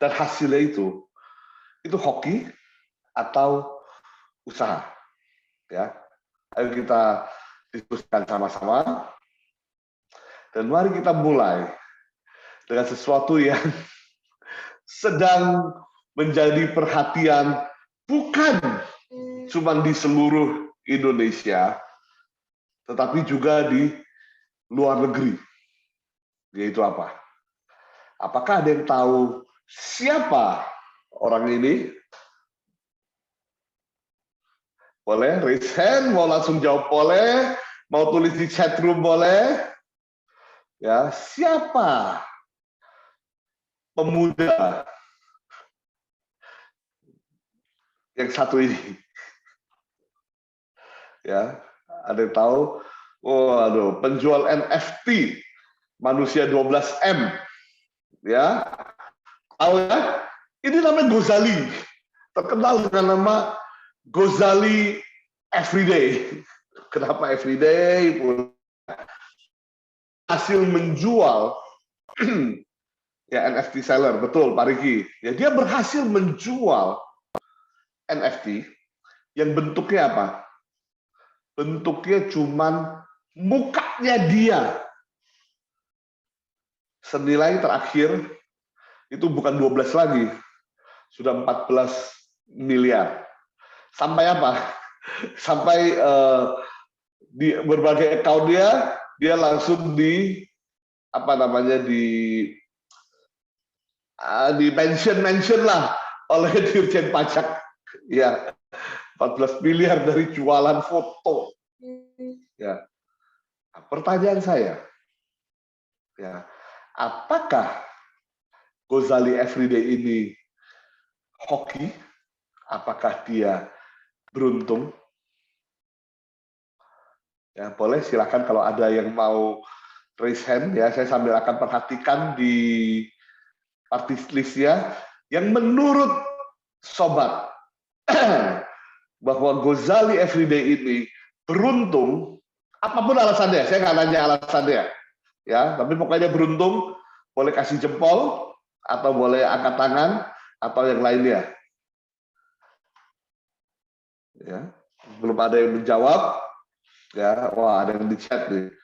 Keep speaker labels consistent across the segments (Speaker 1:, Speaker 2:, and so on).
Speaker 1: dan hasilnya itu hoki atau usaha? Ya, ayo kita diskusikan sama-sama. Dan mari kita mulai dengan sesuatu yang sedang menjadi perhatian bukan cuma di seluruh Indonesia, tetapi juga di luar negeri. Yaitu apa? Apakah ada yang tahu siapa orang ini? Boleh raise hand, mau langsung jawab boleh, mau tulis di chat room boleh. Ya, siapa pemuda yang satu ini? Ya, ada yang tahu? Oh, aduh, penjual NFT manusia 12M. Ya, tahu ya? Ini namanya Ghazali. Terkenal dengan nama Ghazali Everyday. Kenapa Everyday? Hasil menjual ya NFT seller, betul Pak Riki. Ya, dia berhasil menjual NFT yang bentuknya apa? Bentuknya cuman mukanya dia. Senilai terakhir itu bukan 12 lagi, sudah 14 miliar. Sampai apa? Sampai di berbagai account dia langsung di apa namanya di mention lah oleh Dirjen Pajak. Ya, 14 miliar dari jualan foto. Ya. Pertanyaan saya, ya, apakah Ghazali Everyday ini hoki? Apakah dia beruntung? Ya, boleh silakan kalau ada yang mau raise hand ya, saya sambil akan perhatikan di party list-nya yang menurut sobat bahwa Ghazali Everyday ini beruntung, apapun alasannya, saya nggak nanya alasannya, ya, tapi pokoknya beruntung, boleh kasih jempol atau boleh angkat tangan atau yang lainnya. Ya, belum ada yang menjawab, ya, wah ada yang di chat nih.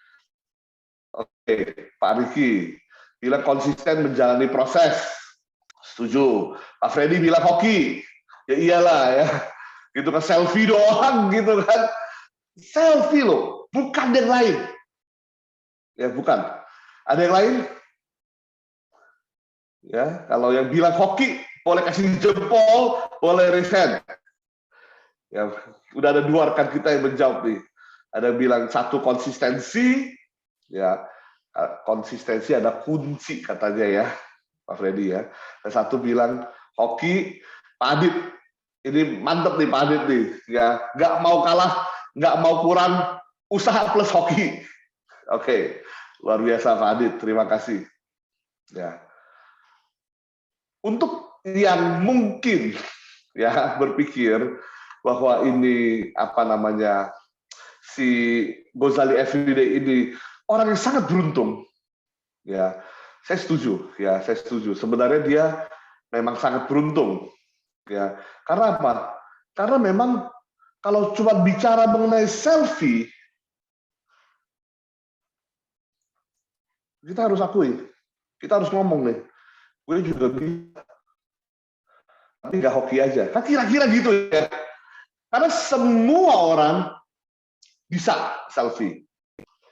Speaker 1: Oke, Pak Riki bilang konsisten menjalani proses, setuju. Pak Freddy bilang hoki, ya iyalah ya, gitu kan selfie doang gitu kan, selfie loh, bukan yang lain, ya bukan. Ada yang lain? Ya, kalau yang bilang hoki boleh kasih jempol, boleh raise hand. Ya, udah ada 2 rekan kita yang menjawab nih. Ada yang bilang 1 konsistensi, ya konsistensi ada kunci katanya ya, Pak Freddy ya. Dan 1 bilang hoki, Pak Adit. Ini mantep nih Pak Adit nih, ya nggak mau kalah, nggak mau kurang, usaha plus hoki. Oke, luar biasa Pak Adit, terima kasih. Ya, untuk yang mungkin ya berpikir bahwa ini apa namanya si Ghazali Everyday ini orang yang sangat beruntung, ya saya setuju, ya saya setuju. Sebenarnya dia memang sangat beruntung, ya karena apa? Karena memang kalau cuma bicara mengenai selfie, kita harus akui, kita harus ngomong nih, gue juga bisa, tapi nggak hoki aja. Kan kira-kira gitu ya. Karena semua orang bisa selfie.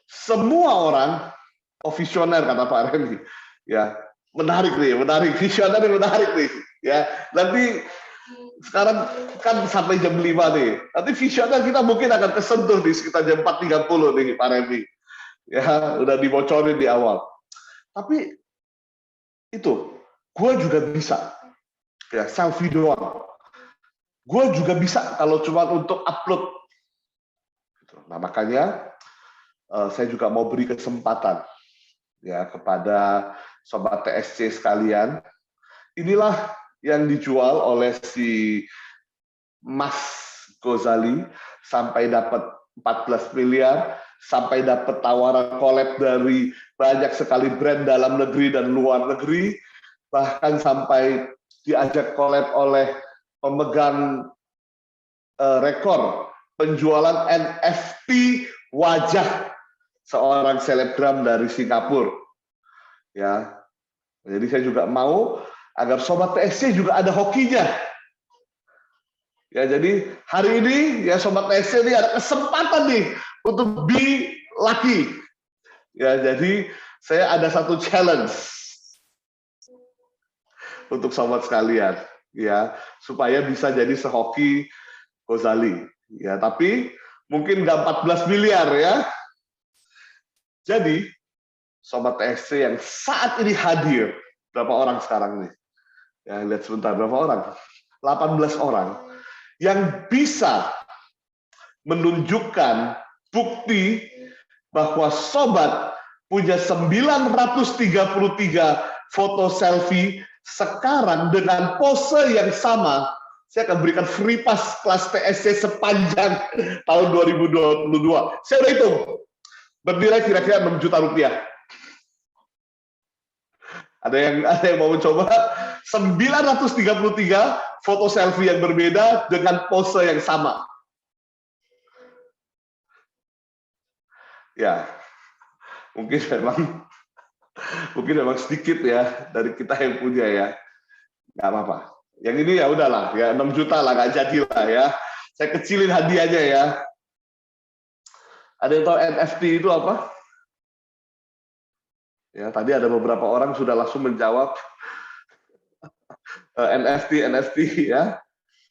Speaker 1: Semua orang visioner kata Pak Reni. Ya, menarik nih, menarik. Visioner nih, menarik nih. Ya, nanti sekarang kan sampai jam 5 nih. Nanti visioner kita mungkin akan kesentuh di sekitar jam 4.30 nih Pak Reni. Ya, udah dibocorin di awal. Tapi itu, gue juga bisa. Ya, selfie doang. Gue juga bisa kalau cuma untuk upload. Nah, makanya saya juga mau beri kesempatan ya kepada sobat TSC sekalian. Inilah yang dijual oleh si Mas Ghazali sampai dapat 14 miliar, sampai dapat tawaran collab dari banyak sekali brand dalam negeri dan luar negeri. bahkan sampai diajak collab oleh pemegang rekor penjualan NFT wajah seorang selebgram dari Singapura. Ya, jadi saya juga mau agar Sobat TSC juga ada hokinya. Ya, jadi hari ini ya Sobat TSC ini ada kesempatan nih untuk be lucky. Ya, jadi saya ada satu challenge untuk sobat sekalian, ya, supaya bisa jadi sehoki Ghazali. Ya, tapi mungkin nggak 14 miliar ya. Jadi sobat TSC yang saat ini hadir, berapa orang sekarang nih? Ya, lihat sebentar, berapa orang? 18 orang yang bisa menunjukkan bukti bahwa sobat punya 933 foto selfie sekarang dengan pose yang sama. Saya akan berikan free pass kelas TSC sepanjang tahun 2022. Saya udah hitung, bernilai kira-kira 6 juta rupiah. Ada yang mau mencoba 933 foto selfie yang berbeda dengan pose yang sama. Ya, mungkin memang sedikit ya dari kita yang punya ya. Nggak apa-apa. Yang ini ya udahlah, ya 6 juta lah, nggak jadi lah ya. Saya kecilin hadiahnya ya. Ada yang tahu NFT itu apa? Ya, tadi ada beberapa orang sudah langsung menjawab NFT ya.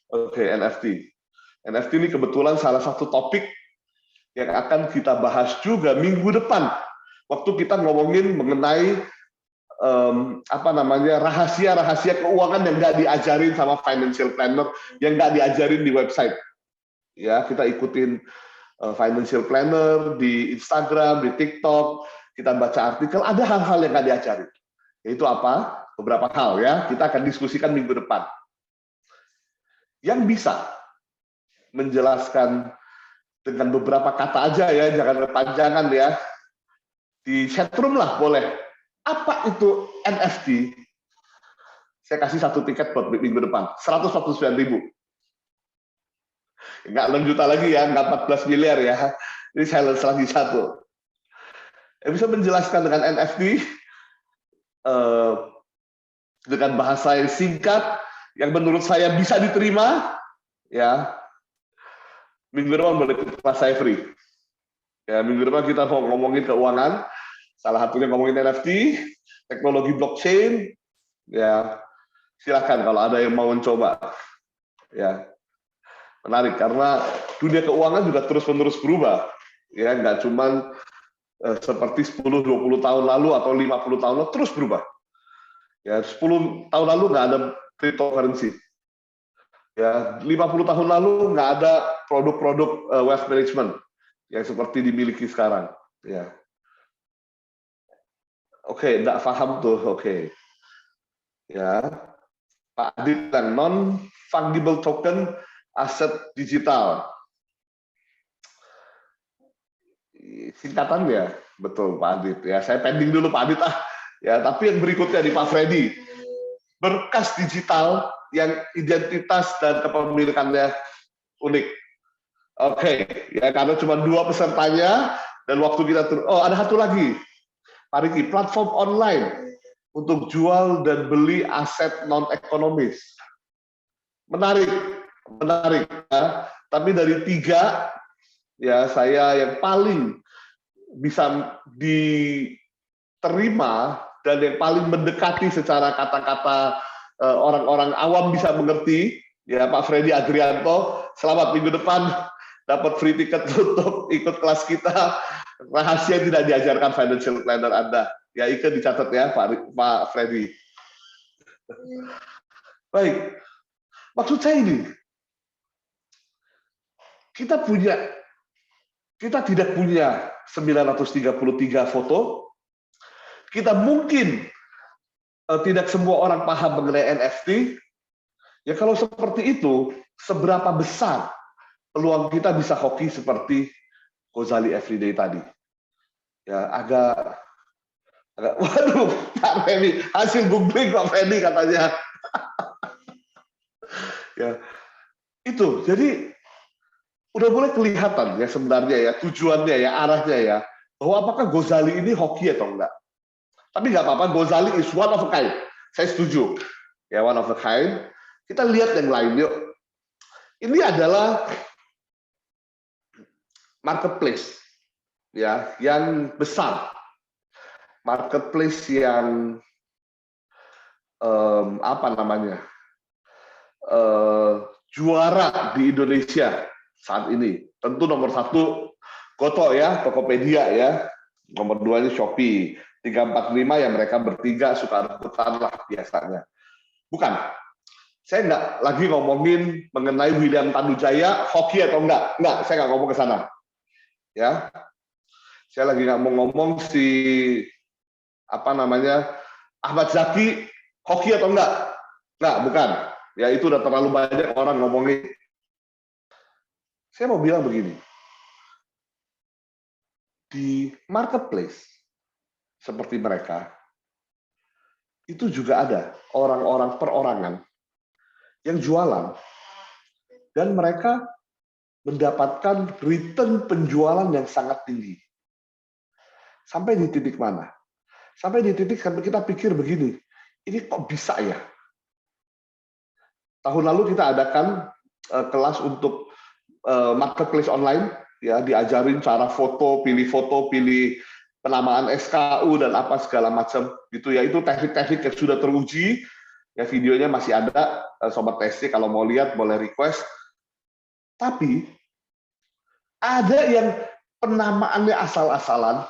Speaker 1: Oke, NFT. NFT ini kebetulan salah satu topik yang akan kita bahas juga minggu depan. Waktu kita ngomongin mengenai rahasia-rahasia keuangan yang nggak diajarin sama financial planner, yang nggak diajarin di website. Ya, kita ikutin financial planner di Instagram, di TikTok, kita baca artikel, ada hal-hal yang nggak diajarin. Yaitu apa? Beberapa hal ya, kita akan diskusikan minggu depan. Yang bisa menjelaskan dengan beberapa kata aja ya, jangan kepanjangan ya. Di chatroom lah boleh. Apa itu NFT? Saya kasih satu tiket buat minggu depan, 149.000. Nggak 6 juta lagi ya, nggak 14 miliar ya. Ini challenge lagi satu. Yang bisa menjelaskan dengan NFT dengan bahasa yang singkat, yang menurut saya bisa diterima, ya. Minggu depan boleh kelas saya free. Ya, minggu depan kita mau ngomongin keuangan, salah satunya ngomongin NFT, teknologi blockchain, ya. Silakan kalau ada yang mau mencoba. Ya. Menarik karena dunia keuangan juga terus-menerus berubah. Ya, nggak cuman seperti 10-20 tahun lalu atau 50 tahun lalu, terus berubah. Ya, 10 tahun lalu nggak ada cryptocurrency. Ya, 50 tahun lalu nggak ada produk-produk wealth management yang seperti dimiliki sekarang. Ya. Oke, nggak paham tuh. Oke. Ya. Pak Adit dan non-fungible token aset digital. Singkatannya, betul Pak Adit. Ya, saya pending dulu Pak Adit ah. Ya, tapi yang berikutnya di Pak Freddy. Berkas digital yang identitas dan kepemilikannya unik. Oke, ya karena cuma 2 pesertanya dan waktu kita ada satu lagi. Pak Riki, platform online untuk jual dan beli aset non ekonomis. Menarik ya. Tapi dari 3 ya saya yang paling bisa diterima dan yang paling mendekati secara kata-kata orang-orang awam bisa mengerti, ya Pak Freddy Adrianto, selamat minggu depan dapat free tiket untuk ikut kelas kita. Rahasia tidak diajarkan financial planner Anda. Ya, Ike dicatat ya Pak Freddy. Baik, maksud saya ini, kita tidak punya 933 foto. Kita mungkin tidak semua orang paham mengenai NFT. Ya kalau seperti itu, seberapa besar peluang kita bisa hoki seperti Ghazali Everyday tadi? Ya agak Waduh, Pak Feni, hasil googling Pak Feni katanya. Ya, itu. Jadi udah mulai kelihatan ya sebenarnya ya tujuannya ya arahnya ya bahwa apakah Ghazali ini hoki atau enggak. Tapi nggak apa-apa, Ghazali is one of a kind. Saya setuju. Ya, one of a kind. Kita lihat yang lain yuk. Ini adalah marketplace ya yang besar. Marketplace yang apa namanya? Juara di Indonesia saat ini. Tentu nomor 1 Goto ya, Tokopedia ya. Nomor 2 ini Shopee. 3, 4, 5 ya mereka bertiga suka rebutan lah biasanya. Bukan. Saya nggak lagi ngomongin mengenai William Tanujaya hoki atau enggak. Enggak, saya nggak ngomong ke sana. Ya. Saya lagi nggak mau ngomong si apa namanya Ahmad Zaki hoki atau enggak. Enggak, bukan. Ya itu udah terlalu banyak orang ngomongin. Saya mau bilang begini. Di marketplace seperti mereka, itu juga ada orang-orang perorangan yang jualan dan mereka mendapatkan return penjualan yang sangat tinggi. Sampai di titik mana? Sampai di titik kita pikir begini, ini kok bisa ya? Tahun lalu kita adakan kelas untuk marketplace online, ya diajarin cara foto, pilih penamaan SKU dan apa segala macam gitu ya. Itu teknik-teknik yang sudah teruji. Ya videonya masih ada, Sobat TSC kalau mau lihat boleh request. Tapi ada yang penamaannya asal-asalan,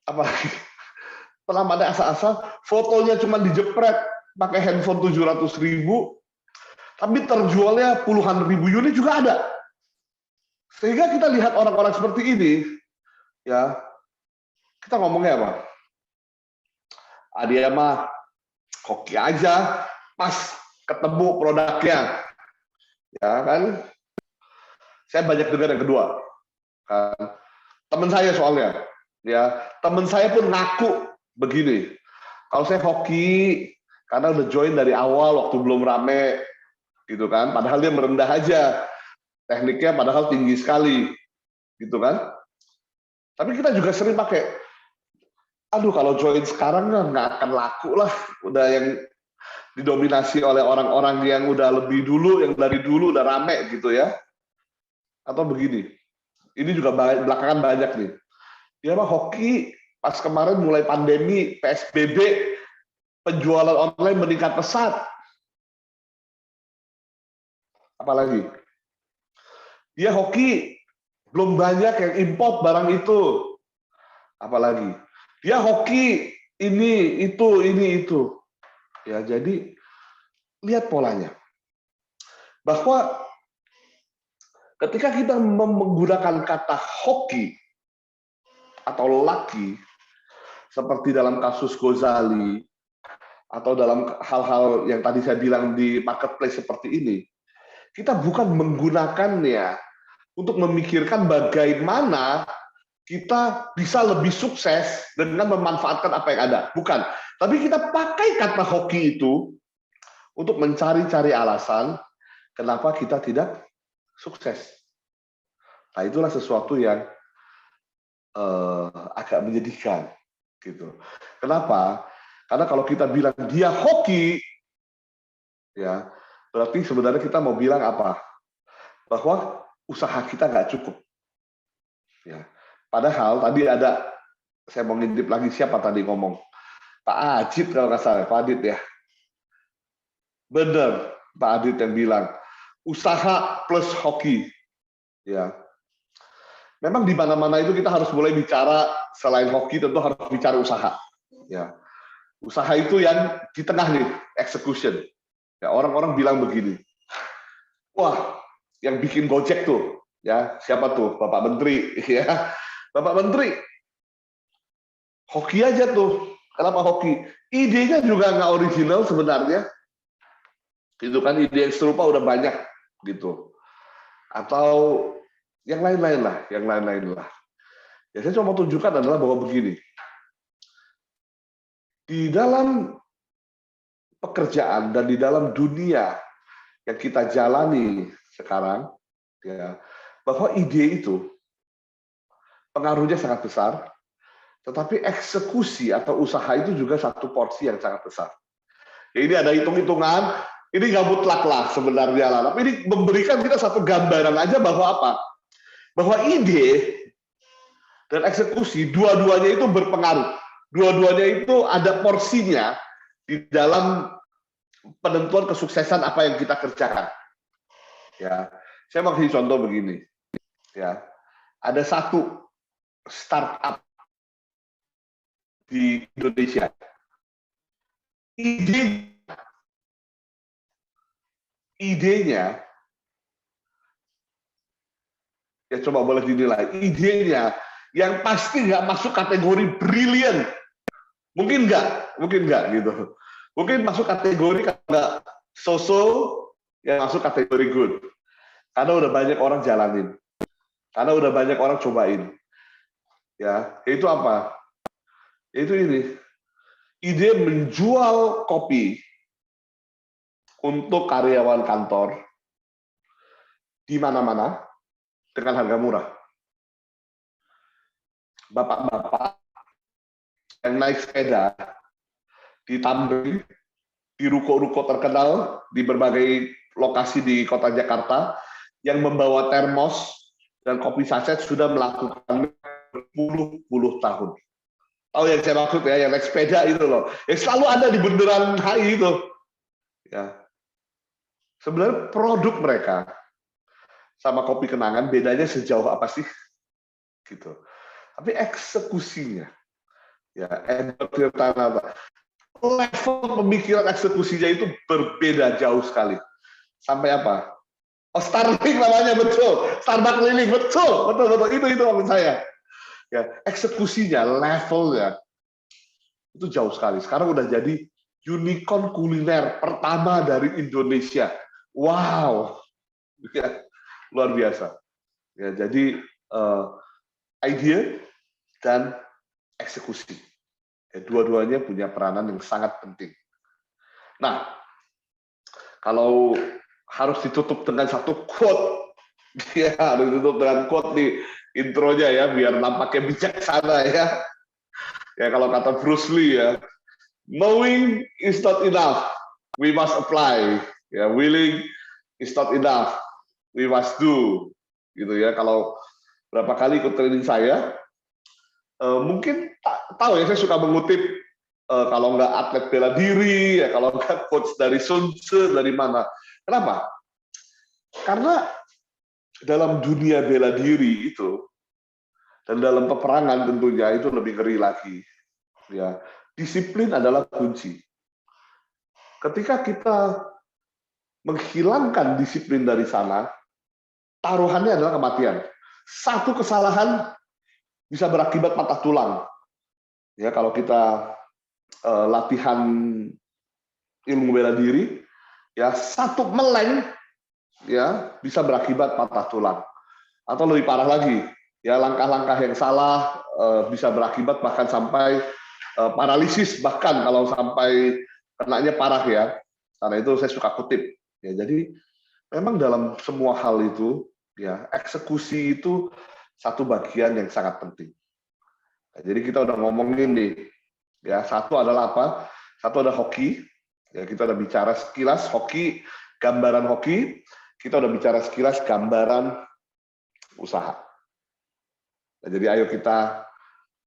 Speaker 1: apalagi penamaannya asal-asal, fotonya cuma dijepret pakai handphone 700.000, tapi terjualnya puluhan ribu unit juga ada. Sehingga kita lihat orang-orang seperti ini, ya kita ngomongnya apa? Dia mah hoki aja, pas ketemu produknya, ya kan? Saya banyak dengar yang kedua, kan? Teman saya soalnya, ya teman saya pun ngaku begini. Kalau saya hoki karena udah join dari awal waktu belum rame, gitu kan? Padahal dia merendah aja, tekniknya padahal tinggi sekali, gitu kan? Tapi kita juga sering pakai, aduh kalau join sekarang nggak akan laku lah, udah yang didominasi oleh orang-orang yang udah lebih dulu, yang dari dulu udah rame gitu ya. Atau begini, ini juga belakangan banyak nih. Dia mah hoki pas kemarin mulai pandemi PSBB, penjualan online meningkat pesat. Apalagi dia hoki belum banyak yang import barang itu. Apalagi dia hoki ini itu. Ya, jadi lihat polanya. Bahwa ketika kita menggunakan kata hoki atau lucky seperti dalam kasus Ghazali atau dalam hal-hal yang tadi saya bilang di marketplace seperti ini, kita bukan menggunakannya untuk memikirkan bagaimana kita bisa lebih sukses dengan memanfaatkan apa yang ada. Bukan. Tapi kita pakai kata hoki itu untuk mencari-cari alasan kenapa kita tidak sukses. Nah, itulah sesuatu yang agak menyedihkan. Gitu. Kenapa? Karena kalau kita bilang dia hoki, ya berarti sebenarnya kita mau bilang apa? Bahwa usaha kita nggak cukup. Ya. Padahal tadi ada, saya mau ngintip lagi siapa tadi ngomong, Pak Ajit kalau nggak salah, Pak Adit ya. Benar, Pak Adit yang bilang, usaha plus hoki. Ya. Memang di mana-mana itu kita harus mulai bicara, selain hoki tentu harus bicara usaha. Ya. Usaha itu yang di tengah nih, execution. Ya, orang-orang bilang begini, wah, yang bikin Gojek tuh, ya siapa tuh, Bapak Menteri, ya, Bapak Menteri, hoki aja tuh. Kenapa hoki? Idenya juga nggak original sebenarnya. Itu kan ide yang serupa udah banyak gitu. Atau yang lain-lain lah, yang lain-lain lah. Ya saya cuma tunjukkan adalah bahwa begini. Di dalam pekerjaan dan di dalam dunia yang kita jalani sekarang, ya, bahwa ide itu pengaruhnya sangat besar, tetapi eksekusi atau usaha itu juga satu porsi yang sangat besar. Ya, ini ada hitung-hitungan, ini nggak mutlak lah sebenarnya lah, tapi ini memberikan kita satu gambaran aja bahwa apa? Bahwa ide dan eksekusi dua-duanya itu berpengaruh. Dua-duanya itu ada porsinya di dalam penentuan kesuksesan apa yang kita kerjakan. Ya, saya mau kasih contoh begini. Ya, ada satu startup di Indonesia. Idenya, ya coba boleh dinilai. Idenya yang pasti nggak masuk kategori brilliant. Mungkin nggak gitu. Mungkin masuk kategori nggak so-so, yang masuk kategori good. Karena udah banyak orang jalanin. Karena udah banyak orang cobain. Ya, itu apa? Itu ini. Ide menjual kopi untuk karyawan kantor di mana-mana dengan harga murah. Bapak-bapak yang naik sepeda di Tamrin, di ruko-ruko terkenal di berbagai lokasi di kota Jakarta, yang membawa termos dan kopi saset sudah melakukan berpuluh-puluh tahun. Tahu yang saya maksud ya, yang naik sepeda itu loh. Yang selalu ada di bundaran HI itu. Ya. Sebenarnya produk mereka sama kopi kenangan bedanya sejauh apa sih? Gitu. Tapi eksekusinya, ya, level pemikiran eksekusinya itu berbeda jauh sekali. Sampai apa? Oh, Starlink namanya, betul. Starbucks keliling, betul. Itu maksud saya. Ya, eksekusinya, levelnya itu jauh sekali. Sekarang udah jadi unicorn kuliner pertama dari Indonesia. Wow, ya, luar biasa. Ya, jadi ide dan eksekusi, ya, dua-duanya punya peranan yang sangat penting. Nah, kalau harus ditutup dengan satu quote, ya harus ditutup dengan quote di intronya ya, biar nampaknya bijaksana ya. Ya kalau kata Bruce Lee ya, knowing is not enough, we must apply. Ya, willing is not enough, we must do. Gitu ya. Kalau berapa kali ikut training saya, mungkin tahu ya, saya suka mengutip kalau nggak atlet bela diri, ya kalau nggak coach dari Sun Tzu, dari mana. Kenapa? Karena dalam dunia bela diri itu, dan dalam peperangan tentunya itu lebih ngeri lagi. Ya, disiplin adalah kunci. Ketika kita menghilangkan disiplin dari sana, taruhannya adalah kematian. Satu kesalahan bisa berakibat patah tulang. Ya, kalau kita latihan ilmu bela diri, ya satu meleng ya bisa berakibat patah tulang. Atau lebih parah lagi, ya langkah-langkah yang salah bisa berakibat bahkan sampai paralisis, bahkan kalau sampai kenanya parah ya. Karena itu saya suka kutip. Ya, jadi memang dalam semua hal itu, ya eksekusi itu satu bagian yang sangat penting. Nah, jadi kita udah ngomongin nih, ya satu adalah apa? Satu ada hoki. Ya, kita udah bicara sekilas hoki, gambaran hoki. Kita udah bicara sekilas gambaran usaha. Nah, jadi ayo kita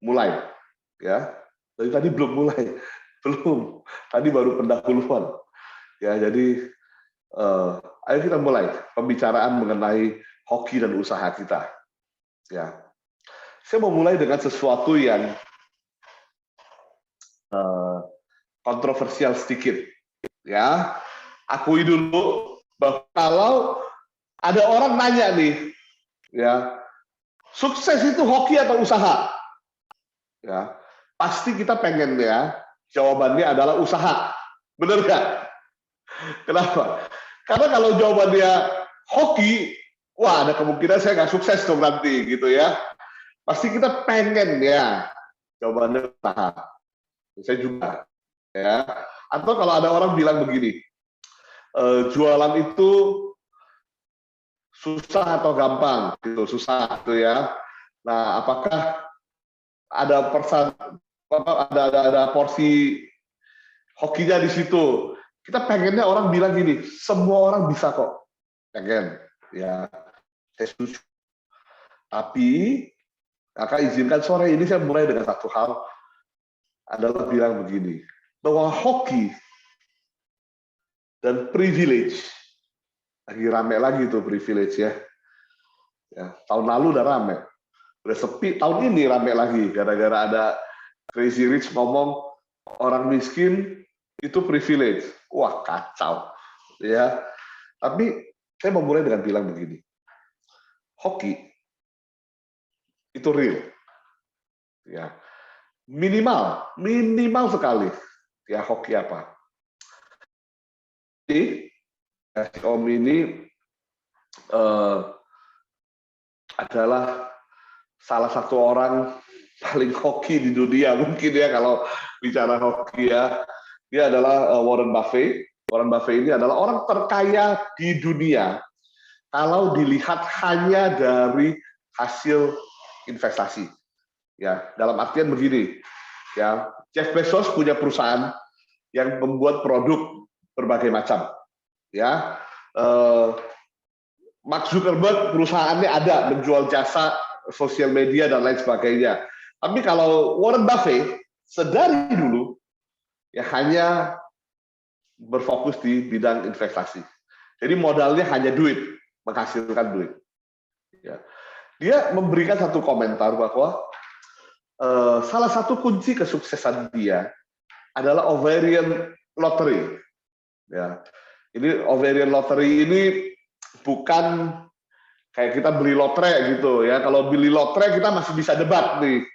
Speaker 1: mulai, ya. Dari tadi belum mulai, belum. Tadi baru pendahuluan. Ya, jadi ayo kita mulai pembicaraan mengenai hoki dan usaha kita. Ya, saya mau mulai dengan sesuatu yang kontroversial sedikit. Ya, akui dulu bahwa kalau ada orang nanya nih, ya, sukses itu hoki atau usaha? Ya, pasti kita pengen ya, jawabannya adalah usaha. Benar nggak? Kenapa? Karena kalau jawabannya hoki, wah ada kemungkinan saya nggak sukses dong nanti gitu ya. Pasti kita pengen ya jawabannya usaha. Saya juga. ya. Atau kalau ada orang bilang begini, jualan itu susah atau gampang, gitu, susah, gitu ya. Nah, apakah ada ada porsi hokinya di situ? Kita pengennya orang bilang gini, semua orang bisa kok, pengen, ya. Saya setuju. Tapi kakak izinkan sore ini saya mulai dengan satu hal, adalah bilang begini, bahwa hoki dan privilege, lagi rame lagi tuh privilege ya. Tahun lalu udah rame, udah sepi, tahun ini rame lagi, gara-gara ada Crazy Rich ngomong, orang miskin itu privilege. Wah, kacau. Ya. Tapi saya mau mulai dengan bilang begini, hoki itu real. Ya. Minimal sekali. Ya, hoki apa? Jadi, Om ini adalah salah satu orang paling hoki di dunia mungkin ya kalau bicara hoki ya. Dia adalah Warren Buffett. Warren Buffett ini adalah orang terkaya di dunia kalau dilihat hanya dari hasil investasi. Ya, dalam artian begini, ya, Jeff Bezos punya perusahaan yang membuat produk berbagai macam. Ya, Mark Zuckerberg perusahaannya ada menjual jasa sosial media dan lain sebagainya. Tapi kalau Warren Buffett sedari dulu ya hanya berfokus di bidang investasi. Jadi modalnya hanya duit, menghasilkan duit. Ya. Dia memberikan satu komentar bahwa salah satu kunci kesuksesan dia adalah ovarian lottery. Ya. Ini ovarian lottery ini bukan kayak kita beli lotre gitu ya. Kalau beli lotre kita masih bisa debat nih.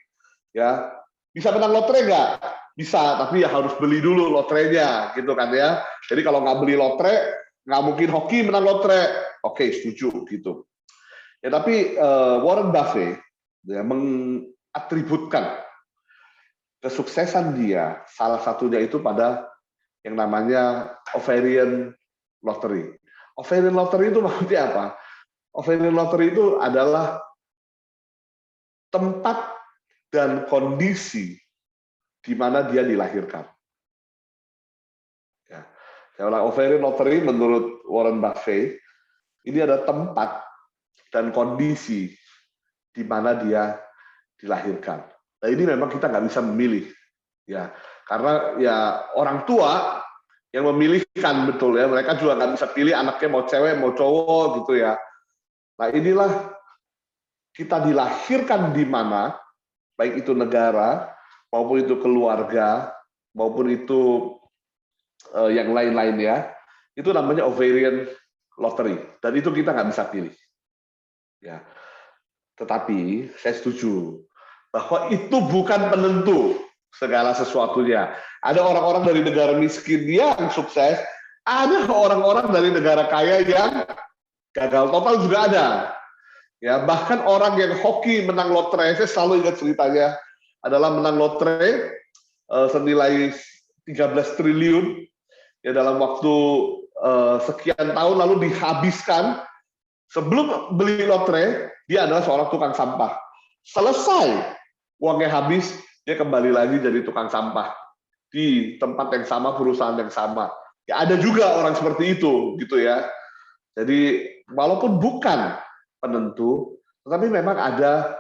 Speaker 1: Ya. Bisa menang lotre nggak? Bisa, tapi ya harus beli dulu lotrenya gitu kan ya. Jadi kalau nggak beli lotre, nggak mungkin hoki menang lotre. Oke, setuju gitu. Ya tapi Warren Buffett ya, mengatributkan kesuksesan dia, salah satunya itu pada yang namanya ovarian lottery. Ovarian lottery itu maksudnya apa? Ovarian lottery itu adalah tempat dan kondisi di mana dia dilahirkan. Ya. Saya ulang, ovarian lottery menurut Warren Buffett ini ada tempat dan kondisi di mana dia dilahirkan. Nah ini memang kita nggak bisa memilih, ya karena ya orang tua yang memilihkan betul ya, mereka juga nggak bisa pilih anaknya mau cewek mau cowok gitu ya. Nah inilah kita dilahirkan di mana, baik itu negara maupun itu keluarga maupun itu yang lain-lain ya, itu namanya ovarian lottery dan itu kita nggak bisa pilih. Ya, tetapi saya setuju bahwa itu bukan penentu segala sesuatunya. Ada orang-orang dari negara miskin yang sukses, ada orang-orang dari negara kaya yang gagal total juga ada. Ya, bahkan orang yang hoki menang lotre, saya selalu ingat ceritanya, adalah menang lotre senilai 13 triliun ya dalam waktu sekian tahun lalu dihabiskan. Sebelum beli lotre, dia adalah seorang tukang sampah. Selesai uangnya habis, dia kembali lagi jadi tukang sampah di tempat yang sama, perusahaan yang sama. Ya ada juga orang seperti itu, gitu ya. Jadi walaupun bukan penentu, tetapi memang ada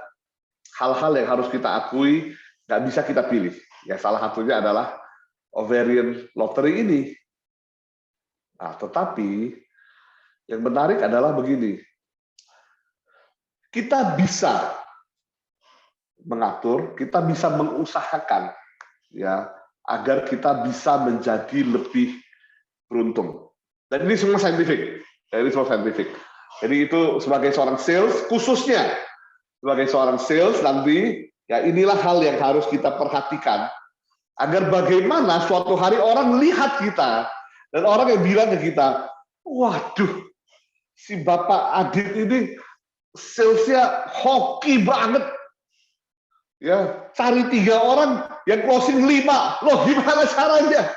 Speaker 1: hal-hal yang harus kita akui, nggak bisa kita pilih. Ya salah satunya adalah ovarian lottery ini. Nah, tetapi yang menarik adalah begini, kita bisa mengatur, kita bisa mengusahakan, ya agar kita bisa menjadi lebih beruntung. Dan ini semua saintifik. Jadi itu sebagai seorang sales, khususnya sebagai seorang sales nanti, ya inilah hal yang harus kita perhatikan agar bagaimana suatu hari orang lihat kita dan orang yang bilang ke kita, waduh, si Bapak Adit ini salesnya hoki banget. Ya, cari 3 orang yang closing 5. Loh, gimana caranya?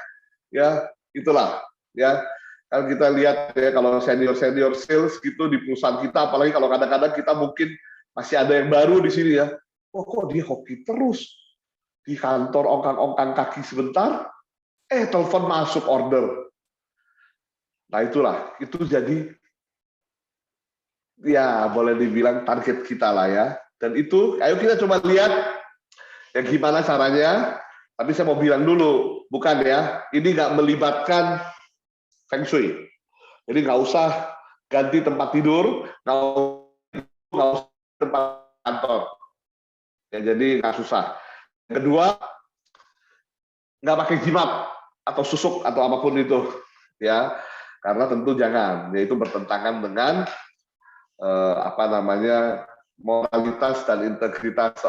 Speaker 1: Ya, itulah. Ya, kalau kita lihat ya, kalau senior sales gitu di perusahaan kita, apalagi kalau kadang-kadang kita mungkin masih ada yang baru di sini ya. Oh, kok dia hoki terus di kantor, ongkang-ongkang kaki sebentar, telepon masuk order. Nah, itulah. Itu jadi ya boleh dibilang target kita lah ya. Dan itu, ayo kita coba lihat ya gimana caranya. Tapi saya mau bilang dulu, bukan ya, ini nggak melibatkan feng shui. Jadi nggak usah ganti tempat tidur, nggak usah tempat kantor. Ya, jadi nggak susah. Kedua, nggak pakai jimat atau susuk atau apapun itu, ya, karena tentu jangan. Yaitu bertentangan dengan moralitas dan integritas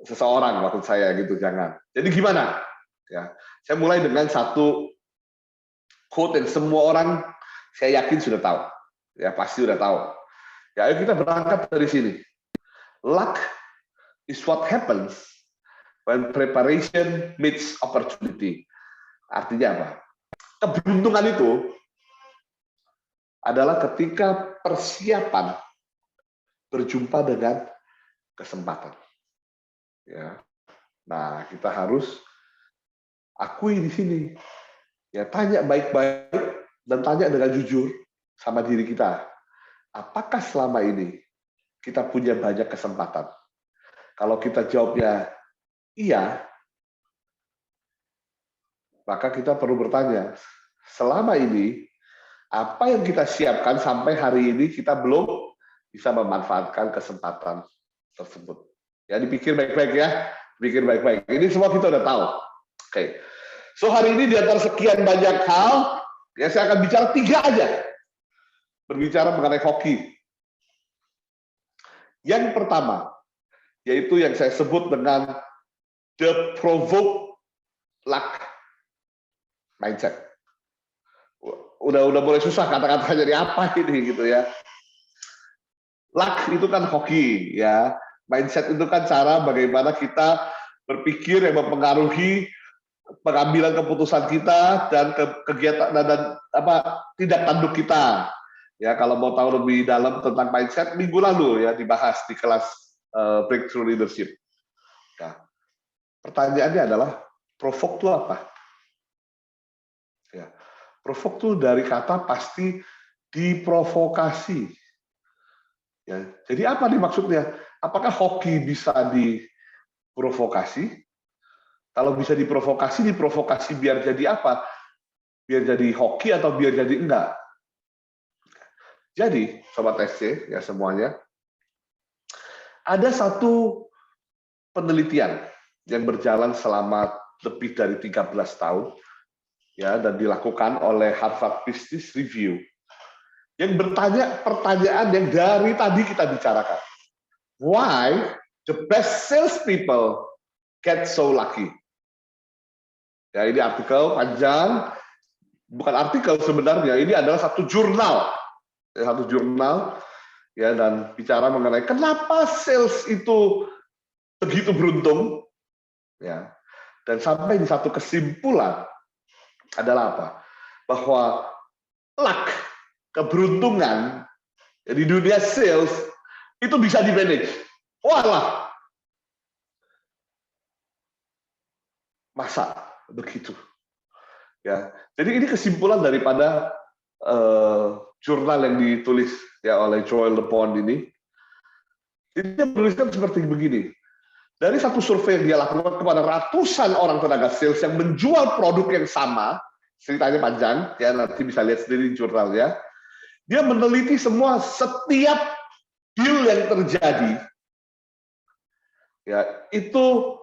Speaker 1: seseorang maksud saya gitu, jangan. Jadi gimana? Ya, saya mulai dengan satu quote yang semua orang saya yakin sudah tahu. Ya, pasti sudah tahu. Ya, ayo kita berangkat dari sini. Luck is what happens when preparation meets opportunity. Artinya apa? Keberuntungan itu adalah ketika persiapan berjumpa dengan kesempatan. Ya. Nah, kita harus akui di sini. Ya, tanya baik-baik dan tanya dengan jujur sama diri kita. Apakah selama ini kita punya banyak kesempatan? Kalau kita jawabnya iya, maka kita perlu bertanya, selama ini apa yang kita siapkan sampai hari ini kita belum bisa memanfaatkan kesempatan tersebut. Ya, dipikir baik-baik ya, pikir baik-baik. Ini semua kita udah tahu. Oke. So hari ini di antara sekian banyak hal, ya saya akan bicara 3 aja. Berbicara mengenai hoki. Yang pertama, yaitu yang saya sebut dengan the provoke luck mindset. Udah mulai susah kata-katanya jadi apa ini gitu ya. Luck itu kan hoki ya. Mindset itu kan cara bagaimana kita berpikir yang mempengaruhi pengambilan keputusan kita dan kegiatan dan tindak tanduk kita. Ya, kalau mau tahu lebih dalam tentang mindset, minggu lalu ya dibahas di kelas Breakthrough Leadership. Nah, pertanyaannya adalah provoke itu apa? Ya, provoke itu dari kata pasti diprovokasi. Ya, jadi apa nih maksudnya? Apakah hoki bisa diprovokasi? Kalau bisa diprovokasi biar jadi apa? Biar jadi hoki atau biar jadi enggak? Jadi, Sobat SC, ya semuanya, ada satu penelitian yang berjalan selama lebih dari 13 tahun, ya, dan dilakukan oleh Harvard Business Review, yang bertanya pertanyaan yang dari tadi kita bicarakan. Why the best salespeople get so lucky? Ya, ini artikel panjang, bukan artikel sebenarnya, ini adalah satu jurnal, ya, dan bicara mengenai kenapa sales itu begitu beruntung, ya, dan sampai di satu kesimpulan adalah apa? Bahwa luck, keberuntungan di dunia sales itu bisa di-manage. Walah, masa begitu? Ya, jadi ini kesimpulan daripada jurnal yang ditulis ya oleh Joel LePond ini. Dia menuliskan seperti begini. Dari satu survei yang dia lakukan kepada ratusan orang tenaga sales yang menjual produk yang sama, ceritanya panjang, ya nanti bisa lihat sendiri di jurnalnya. Dia meneliti semua setiap deal yang terjadi, ya itu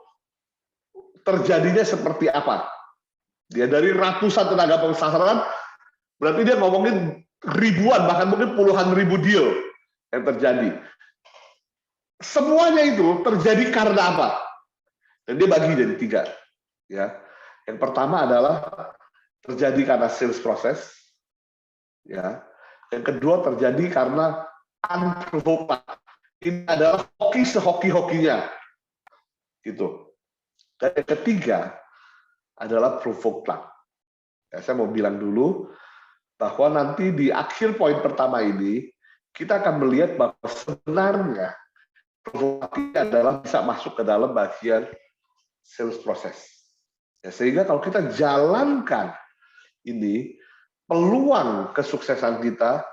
Speaker 1: terjadinya seperti apa. Dia dari ratusan tenaga pemasaran, berarti dia ngomongin ribuan, bahkan mungkin puluhan ribu deal yang terjadi. Semuanya itu terjadi karena apa? Dan dia bagi jadi 3. Ya. Yang pertama adalah terjadi karena sales proses. Ya. Yang kedua terjadi karena unprovoked. Ini adalah hoki sehoki-hokinya. Gitu. Dan yang ketiga adalah provoke luck. Ya, saya mau bilang dulu bahwa nanti di akhir poin pertama ini kita akan melihat bahwa sebenarnya provokasi adalah bisa masuk ke dalam bagian sales process. Ya, sehingga kalau kita jalankan ini, peluang kesuksesan kita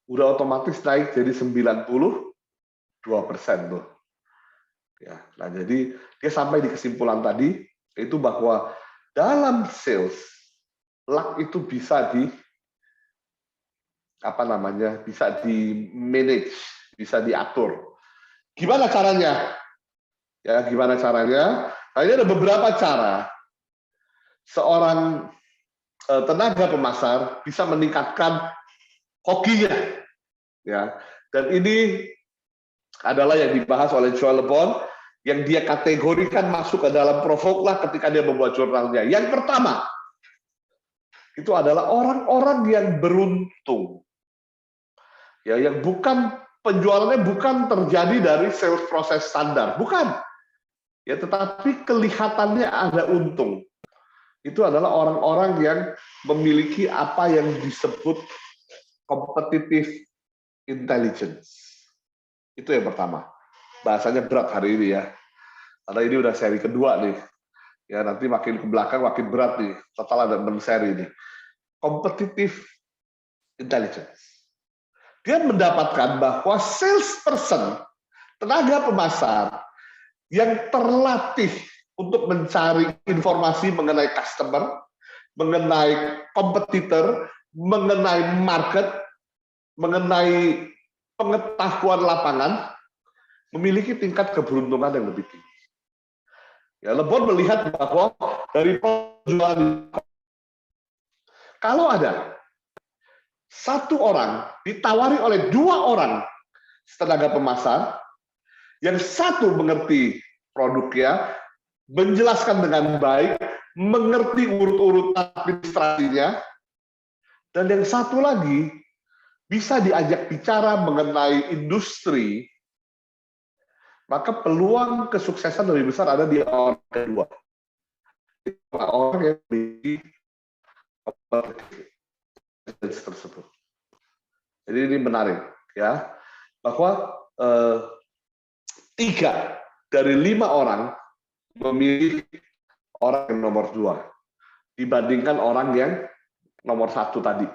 Speaker 1: udah otomatis naik jadi 92% tuh. Ya, nah jadi dia sampai di kesimpulan tadi itu bahwa dalam sales luck itu bisa bisa di manage, bisa diatur. Gimana caranya? Ya, gimana caranya? Nah, ini ada beberapa cara seorang tenaga pemasar bisa meningkatkan hokinya, ya. Dan ini adalah yang dibahas oleh Joel LeBon yang dia kategorikan masuk ke dalam provoke lah ketika dia membuat jurnalnya. Yang pertama itu adalah orang-orang yang beruntung, ya, yang bukan penjualannya bukan terjadi dari sales proses standar, bukan, ya, tetapi kelihatannya ada untung. Itu adalah orang-orang yang memiliki apa yang disebut competitive intelligence. Itu yang pertama. Bahasanya berat hari ini ya. Karena ini udah seri kedua nih. Ya, nanti makin ke belakang makin berat nih. Total ada 6 seri nih. Competitive intelligence. Dia mendapatkan bahwa salesperson, tenaga pemasar yang terlatih untuk mencari informasi mengenai customer, mengenai kompetitor, mengenai market, mengenai pengetahuan lapangan, memiliki tingkat keberuntungan yang lebih tinggi. Ya, LeBon melihat bahwa dari penjualan, kalau ada satu orang ditawari oleh dua orang tenaga pemasar, yang satu mengerti produknya, menjelaskan dengan baik, mengerti urut-urutan administrasinya, dan yang satu lagi bisa diajak bicara mengenai industri, maka peluang kesuksesan lebih besar ada di orang kedua. Orang yang memiliki kompetensi tersebut. Jadi ini menarik, ya, bahwa 3 dari 5 orang memilih orang yang nomor 2 dibandingkan orang yang nomor 1 tadi.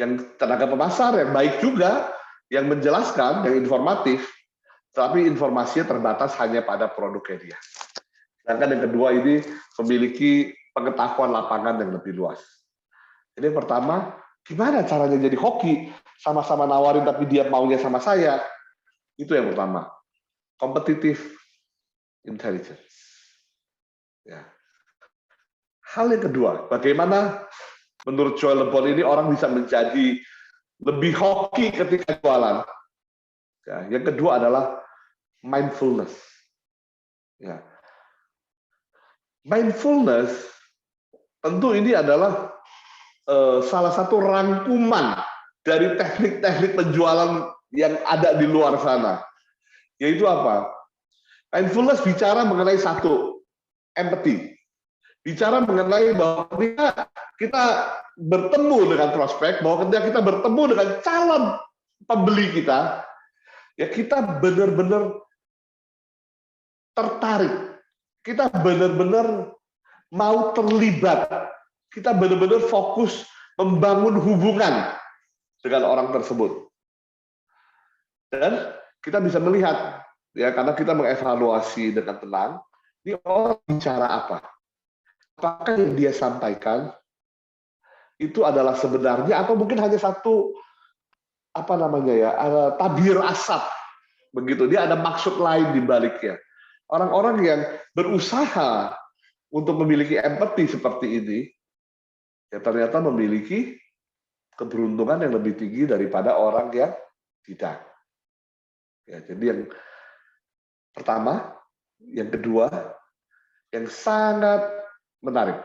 Speaker 1: Yang tenaga pemasar yang baik juga, yang menjelaskan, yang informatif, tapi informasinya terbatas hanya pada produknya dia. Sedangkan yang kedua ini memiliki pengetahuan lapangan yang lebih luas. Jadi yang pertama, gimana caranya jadi hoki? Sama-sama nawarin tapi dia maunya sama saya. Itu yang pertama. Competitive intelligence. Ya. Hal yang kedua, bagaimana menurut Joel LeBon ini orang bisa menjadi lebih hoki ketika jualan? Ya, yang kedua adalah mindfulness. Ya. Mindfulness tentu ini adalah salah satu rangkuman dari teknik-teknik penjualan yang ada di luar sana. Yaitu apa? Mindfulness bicara mengenai satu, empathy. Bicara mengenai bahwa ketika kita bertemu dengan prospek, bahwa ketika kita bertemu dengan calon pembeli kita, ya kita benar-benar tertarik. Kita benar-benar mau terlibat. Kita benar-benar fokus membangun hubungan dengan orang tersebut. Dan kita bisa melihat, ya, karena kita mengevaluasi dengan tenang, ini orang bicara apa? Apakah yang dia sampaikan itu adalah sebenarnya atau mungkin hanya satu tabir asap begitu. Dia ada maksud lain di baliknya. Orang-orang yang berusaha untuk memiliki empati seperti ini, ya ternyata memiliki keberuntungan yang lebih tinggi daripada orang yang tidak. Ya, jadi yang pertama, yang kedua, yang sangat menarik,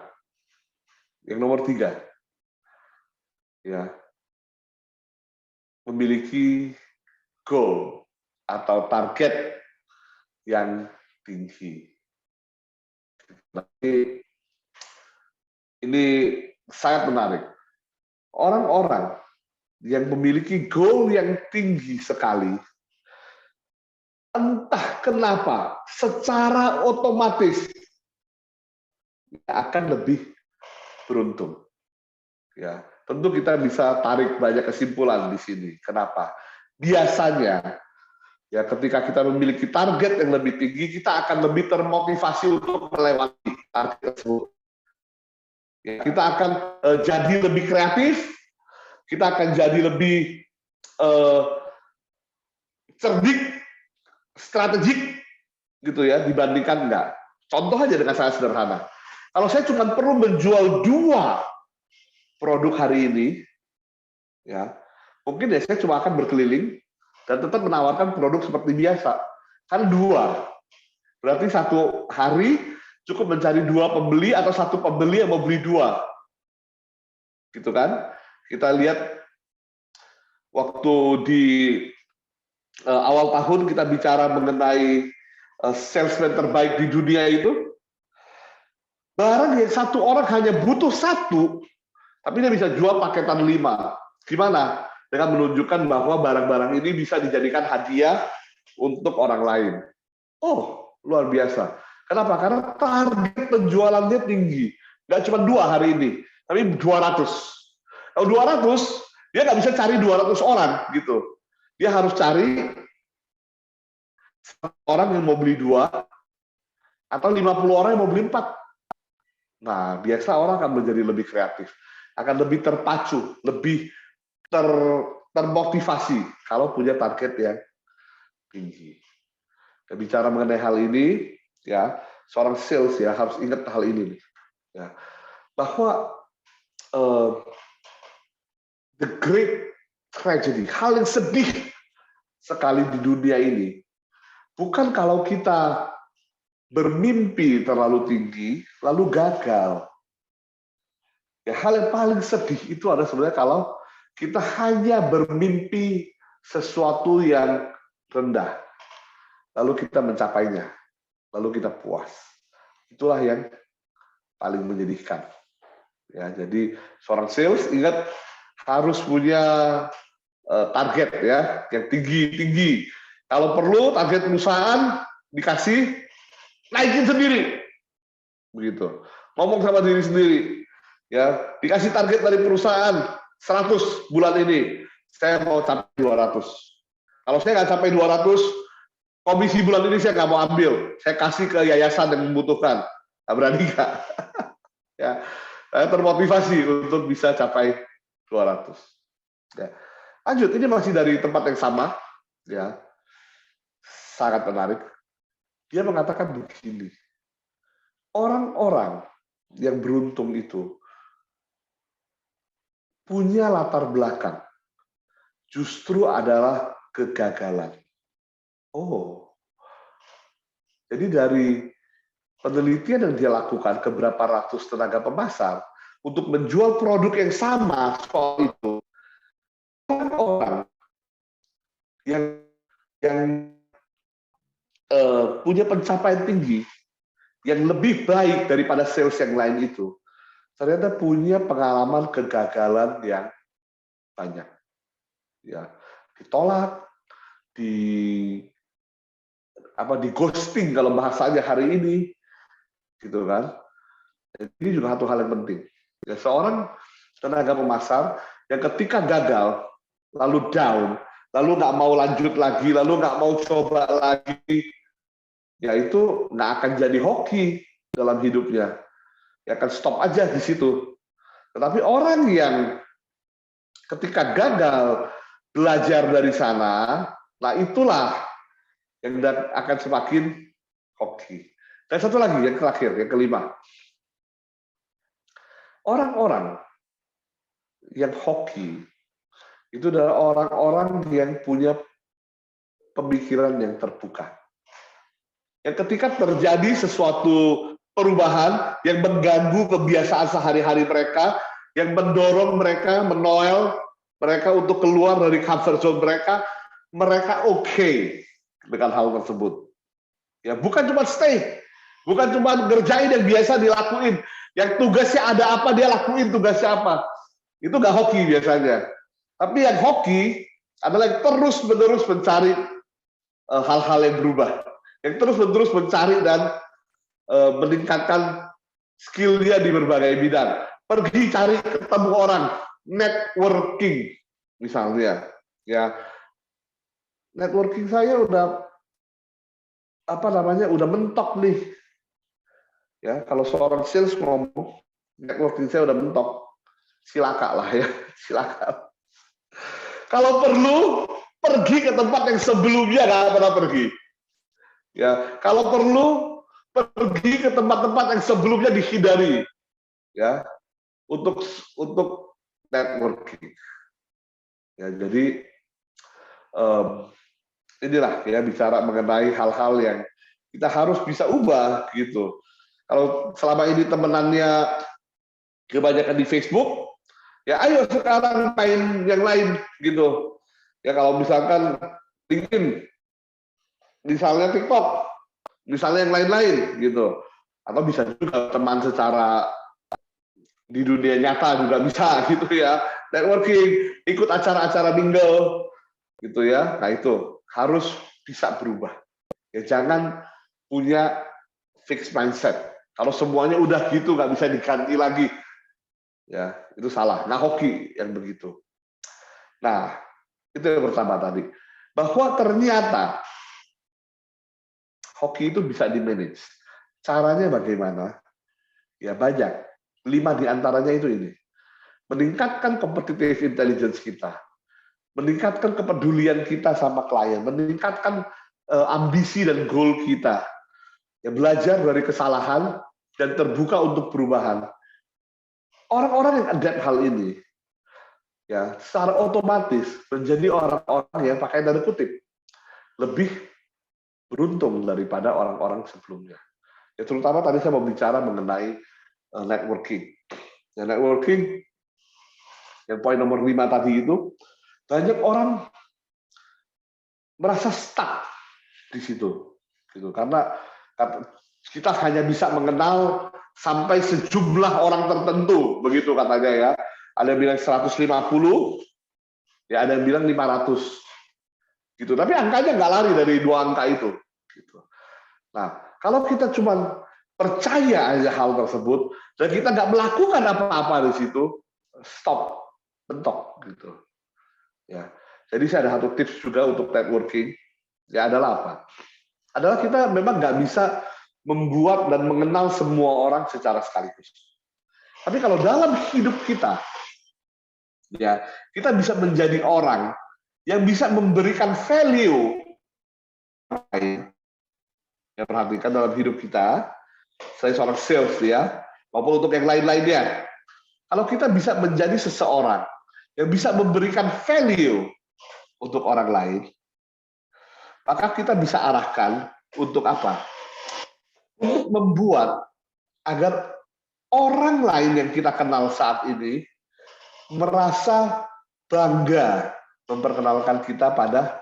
Speaker 1: yang nomor 3, ya, memiliki goal atau target yang tinggi. Ini sangat menarik. Orang-orang yang memiliki goal yang tinggi sekali, entah kenapa, secara otomatis akan lebih beruntung. Ya, tentu kita bisa tarik banyak kesimpulan di sini. Kenapa? Biasanya, ya ketika kita memiliki target yang lebih tinggi, kita akan lebih termotivasi untuk melewati target tersebut. Ya, kita akan jadi lebih kreatif, kita akan jadi lebih cerdik, strategik, gitu ya, dibandingkan enggak. Contoh aja dengan sangat sederhana. Kalau saya cuma perlu menjual 2 produk hari ini, ya mungkin ya saya cuma akan berkeliling dan tetap menawarkan produk seperti biasa. Kan 2, berarti 1 hari cukup mencari 2 pembeli atau 1 pembeli yang mau beli 2, gitu kan? Kita lihat waktu di awal tahun kita bicara mengenai salesman terbaik di dunia itu, barang yang 1 orang hanya butuh 1, tapi dia bisa jual paketan 5. Gimana? Dengan menunjukkan bahwa barang-barang ini bisa dijadikan hadiah untuk orang lain. Oh, luar biasa. Kenapa? Karena target penjualannya tinggi. Nggak cuma 2 hari ini, tapi 200. Kalau 200, dia nggak bisa cari 200 orang, gitu. Dia harus cari orang yang mau beli 2, atau 50 orang yang mau beli 4. Nah, biasa orang akan menjadi lebih kreatif, akan lebih terpacu, lebih termotivasi kalau punya target yang tinggi. Bicara mengenai hal ini, ya seorang sales ya harus ingat hal ini, ya, bahwa the great tragedy, hal yang sedih sekali di dunia ini, bukan kalau kita bermimpi terlalu tinggi lalu gagal. Ya, hal yang paling sedih itu adalah sebenarnya kalau kita hanya bermimpi sesuatu yang rendah, lalu kita mencapainya, lalu kita puas. Itulah yang paling menyedihkan. Ya, jadi seorang sales ingat harus punya target ya yang tinggi. Kalau perlu target perusahaan dikasih, naikin sendiri, begitu. Ngomong sama diri sendiri. Ya, dikasih target dari perusahaan 100 bulan ini, saya mau capai 200. Kalau saya nggak capai 200, komisi bulan ini saya nggak mau ambil, saya kasih ke yayasan yang membutuhkan. Nggak berani nggak? Ya, saya termotivasi untuk bisa capai 200. Ya. Lanjut, ini masih dari tempat yang sama, ya, sangat menarik. Dia mengatakan begini, orang-orang yang beruntung itu punya latar belakang justru adalah kegagalan. Oh, jadi dari penelitian yang dia lakukan ke berapa ratus tenaga pemasar untuk menjual produk yang sama soal itu, orang yang punya pencapaian tinggi yang lebih baik daripada sales yang lain itu, ternyata punya pengalaman kegagalan yang banyak. Ya, ditolak, di ghosting kalau bahasanya hari ini, gitu kan. Ini juga satu hal yang penting. Ya, seorang tenaga pemasar yang ketika gagal, lalu down, lalu nggak mau lanjut lagi, lalu nggak mau coba lagi, ya itu nggak akan jadi hoki dalam hidupnya. Ya akan stop aja di situ. Tetapi orang yang ketika gagal belajar dari sana, nah itulah yang akan semakin hoki. Dan satu lagi yang terakhir, yang kelima. Orang-orang yang hoki itu adalah orang-orang yang punya pemikiran yang terbuka. Yang ketika terjadi sesuatu perubahan yang mengganggu kebiasaan sehari-hari mereka, yang mendorong mereka, menoel mereka untuk keluar dari comfort zone mereka oke dengan hal tersebut. Ya, bukan cuma stay, Bukan cuma ngerjain yang biasa dilakuin. Yang tugasnya ada apa, dia lakuin tugasnya apa. Itu nggak hoki biasanya. Tapi yang hoki adalah yang terus-menerus mencari hal-hal yang berubah. Yang terus-menerus mencari dan meningkatkan skill dia di berbagai bidang. Pergi cari ketemu orang, networking misalnya. Ya, networking saya udah udah mentok nih. Ya, kalau seorang sales ngomong networking saya udah mentok, silakan lah ya, silakan. Kalau perlu pergi ke tempat yang sebelumnya nggak pernah pergi. Ya, kalau perlu pergi ke tempat-tempat yang sebelumnya dihindari. Ya, untuk networking. Ya, jadi inilah ya bicara mengenai hal-hal yang kita harus bisa ubah gitu. Kalau selama ini temenannya kebanyakan di Facebook, ya ayo sekarang main yang lain gitu. Ya kalau misalkan LinkedIn, misalnya TikTok, misalnya yang lain-lain gitu. Atau bisa juga teman secara di dunia nyata juga bisa gitu ya. Networking, ikut acara-acara mingle gitu ya. Nah itu harus bisa berubah. Ya jangan punya fixed mindset. Kalau semuanya udah gitu nggak bisa diganti lagi, ya itu salah. Nah hoki yang begitu. Nah itu yang pertama tadi, bahwa ternyata hoki itu bisa di-manage. Caranya bagaimana? Ya banyak. 5 diantaranya itu ini. Meningkatkan competitive intelligence kita, meningkatkan kepedulian kita sama klien, meningkatkan ambisi dan goal kita. Ya, belajar dari kesalahan dan terbuka untuk perubahan. Orang-orang yang adapt hal ini, ya secara otomatis menjadi orang-orang yang pakai tanda kutip lebih beruntung daripada orang-orang sebelumnya. Ya terutama tadi saya mau bicara mengenai networking. Ya, networking yang poin nomor 5 tadi itu, banyak orang merasa stuck di situ, gitu. Karena kita hanya bisa mengenal sampai sejumlah orang tertentu, begitu katanya ya. Ada yang bilang 150, ya ada yang bilang 500, gitu. Tapi angkanya nggak lari dari 2 angka itu, gitu. Nah, kalau kita cuma percaya aja hal tersebut dan kita nggak melakukan apa-apa di situ, stop, bentok, gitu. Ya, jadi saya ada satu tips juga untuk networking. Ya adalah apa? Adalah kita memang nggak bisa membuat dan mengenal semua orang secara sekaligus. Tapi kalau dalam hidup kita, ya kita bisa menjadi orang yang bisa memberikan value. Ya perhatikan dalam hidup kita, saya seorang sales ya, maupun untuk yang lain-lainnya. Kalau kita bisa menjadi seseorang yang bisa memberikan value untuk orang lain, maka kita bisa arahkan untuk apa? Untuk membuat agar orang lain yang kita kenal saat ini merasa bangga memperkenalkan kita pada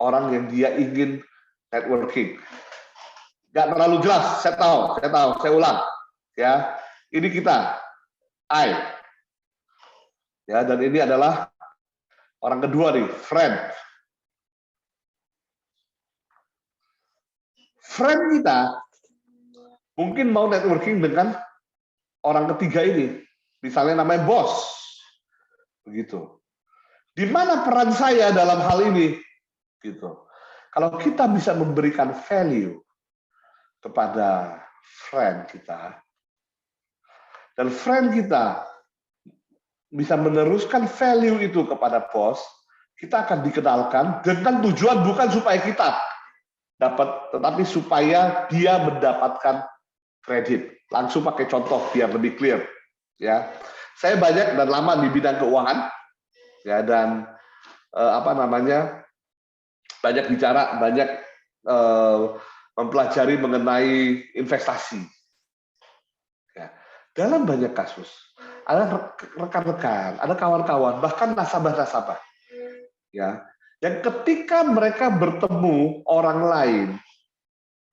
Speaker 1: orang yang dia ingin networking. Gak terlalu jelas, saya tahu, saya ulang. Ya, ini kita, I. Ya, dan ini adalah orang kedua nih, friend. Friend kita mungkin mau networking dengan orang ketiga ini, misalnya namanya bos, begitu. Di mana peran saya dalam hal ini, gitu. Kalau kita bisa memberikan value kepada friend kita, dan friend kita bisa meneruskan value itu kepada bos, kita akan dikenalkan dengan tujuan bukan supaya kita dapat, tetapi supaya dia mendapatkan kredit. Langsung pakai contoh biar lebih clear. Ya, saya banyak dan lama di bidang keuangan, ya dan banyak bicara, banyak mempelajari mengenai investasi. Ya, dalam banyak kasus ada rekan-rekan, ada kawan-kawan, bahkan nasabah-nasabah, ya, yang ketika mereka bertemu orang lain,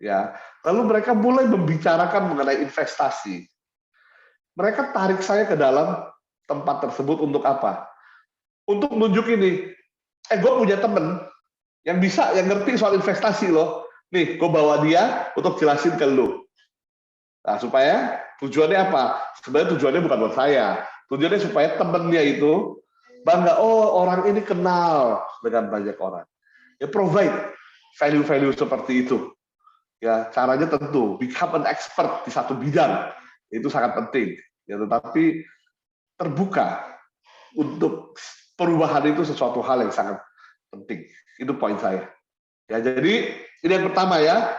Speaker 1: ya. Lalu mereka mulai membicarakan mengenai investasi. Mereka tarik saya ke dalam tempat tersebut untuk apa? Untuk nunjukin nih, gue punya temen yang bisa, yang ngerti soal investasi loh. Nih, gue bawa dia untuk jelasin ke lu. Nah, supaya tujuannya apa? Sebenarnya tujuannya bukan buat saya. Tujuannya supaya temennya itu bangga, oh orang ini kenal dengan banyak orang. Ya provide value-value seperti itu. Ya, caranya tentu become an expert di satu bidang. Itu sangat penting. Ya, tetapi terbuka untuk perubahan itu sesuatu hal yang sangat penting. Itu poin saya. Ya, jadi ini yang pertama ya.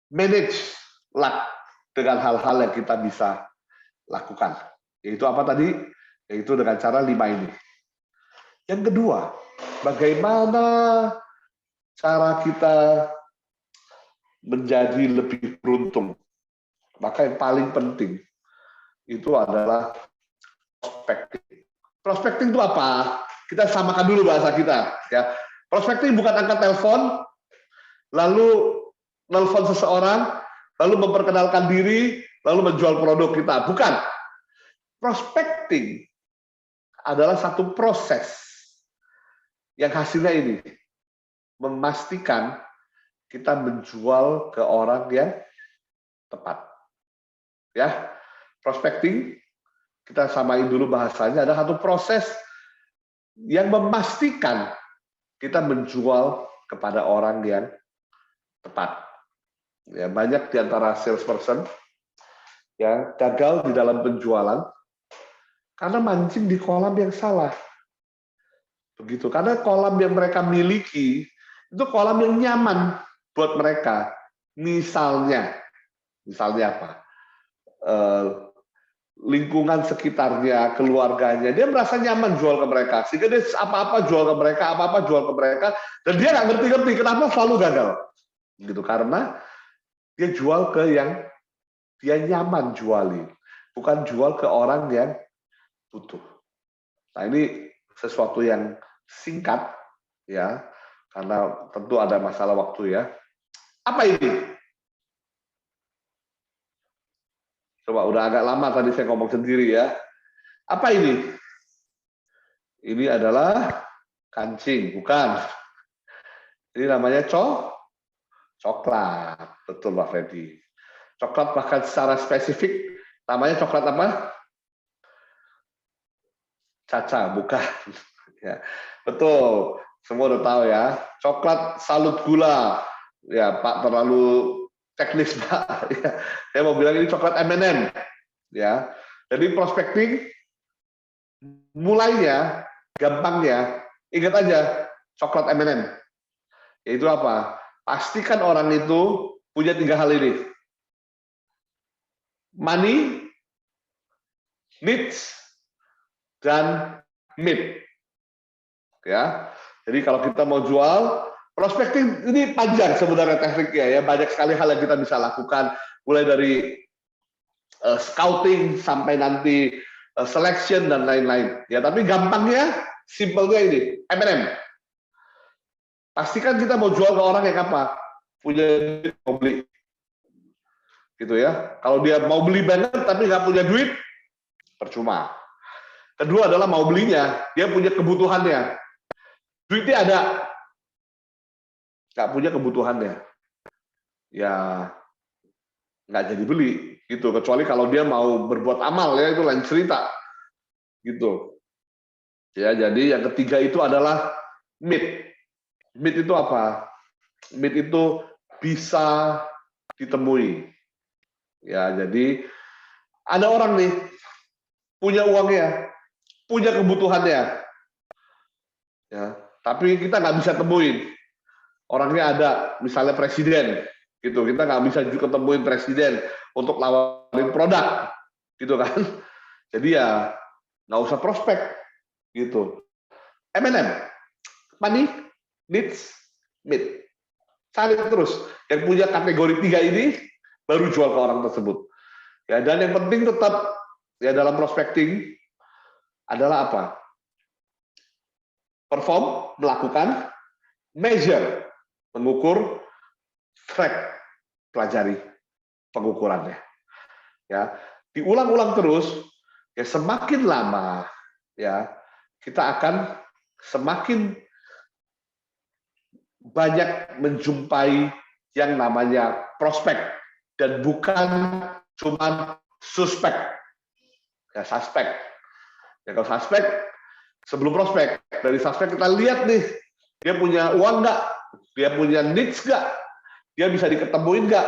Speaker 1: Manage luck dengan hal-hal yang kita bisa lakukan. Yaitu apa tadi? Yaitu dengan cara 5 ini. Yang kedua, bagaimana cara kita menjadi lebih beruntung? Maka yang paling penting itu adalah prospecting. Prospecting itu apa? Kita samakan dulu bahasa kita. Ya. Prospecting bukan angkat telepon, lalu nelfon seseorang, lalu memperkenalkan diri, lalu menjual produk kita. Bukan. Prospecting adalah satu proses yang hasilnya ini. Memastikan kita menjual ke orang yang tepat. Ya, prospecting, kita samain dulu bahasanya, ada satu proses yang memastikan kita menjual kepada orang yang tepat. Ya, banyak di antara salesperson ya gagal di dalam penjualan karena mancing di kolam yang salah. Begitu. Karena kolam yang mereka miliki itu kolam yang nyaman buat mereka. Misalnya apa? Lingkungan sekitarnya, keluarganya, dia merasa nyaman jual ke mereka. Sehingga dia apa-apa jual ke mereka, apa-apa jual ke mereka, dan dia nggak ngerti-ngerti kenapa selalu gagal. Gitu. Karena dia jual ke yang dia nyaman jualin, bukan jual ke orang yang butuh. Nah, ini sesuatu yang singkat ya, karena tentu ada masalah waktu ya. Apa ini? Coba, udah agak lama tadi saya ngomong sendiri ya. Apa ini? Ini adalah kancing, bukan. Ini namanya coklat. Betul Pak Freddy. Coklat bahkan secara spesifik namanya coklat apa? Caca, bukan. Ya, betul. Semua udah tahu ya. Coklat salut gula. Ya, Pak terlalu teknis, Pak. Ya, saya mau bilang ini coklat M&M. Ya. Jadi prospecting mulainya gampangnya ingat aja coklat M&M. Yaitu apa? Pastikan orang itu punya 3 hal ini. Money, needs, dan meet. Ya. Jadi kalau kita mau jual, prospecting ini panjang sebenarnya tekniknya ya, banyak sekali hal yang kita bisa lakukan, mulai dari scouting sampai nanti selection dan lain-lain. Ya, tapi gampangnya, simpelnya ini, M&M. Pastikan kita mau jual ke orang yang apa? Punya duit, mau beli. Gitu ya. Kalau dia mau beli banget tapi nggak punya duit, percuma. Kedua adalah mau belinya, dia punya kebutuhannya. Duitnya ada, nggak punya kebutuhannya, ya nggak jadi beli gitu. Kecuali kalau dia mau berbuat amal ya, itu lain cerita gitu. Ya, jadi yang ketiga itu adalah meet. Meet itu apa? Meet itu bisa ditemui. Ya, jadi ada orang nih punya uangnya, punya kebutuhannya, ya, tapi kita nggak bisa temuin. Orangnya ada, misalnya presiden, gitu. Kita nggak bisa juga temuin presiden untuk nawarin produk, gitu kan? Jadi ya nggak usah prospek, gitu. M&M, money, needs, meet. Cari terus yang punya kategori 3 ini, baru jual ke orang tersebut. Ya, dan yang penting tetap ya dalam prospecting adalah apa? Perform, melakukan, measure, mengukur, track, pelajari pengukurannya. Ya, diulang-ulang terus. Ya, semakin lama ya kita akan semakin banyak menjumpai yang namanya prospek dan bukan cuma suspek. Ya, suspek. Ya, kalau suspek sebelum prospek, dari suspek kita lihat nih, dia punya uang nggak, dia punya needs nggak, dia bisa diketemuin nggak.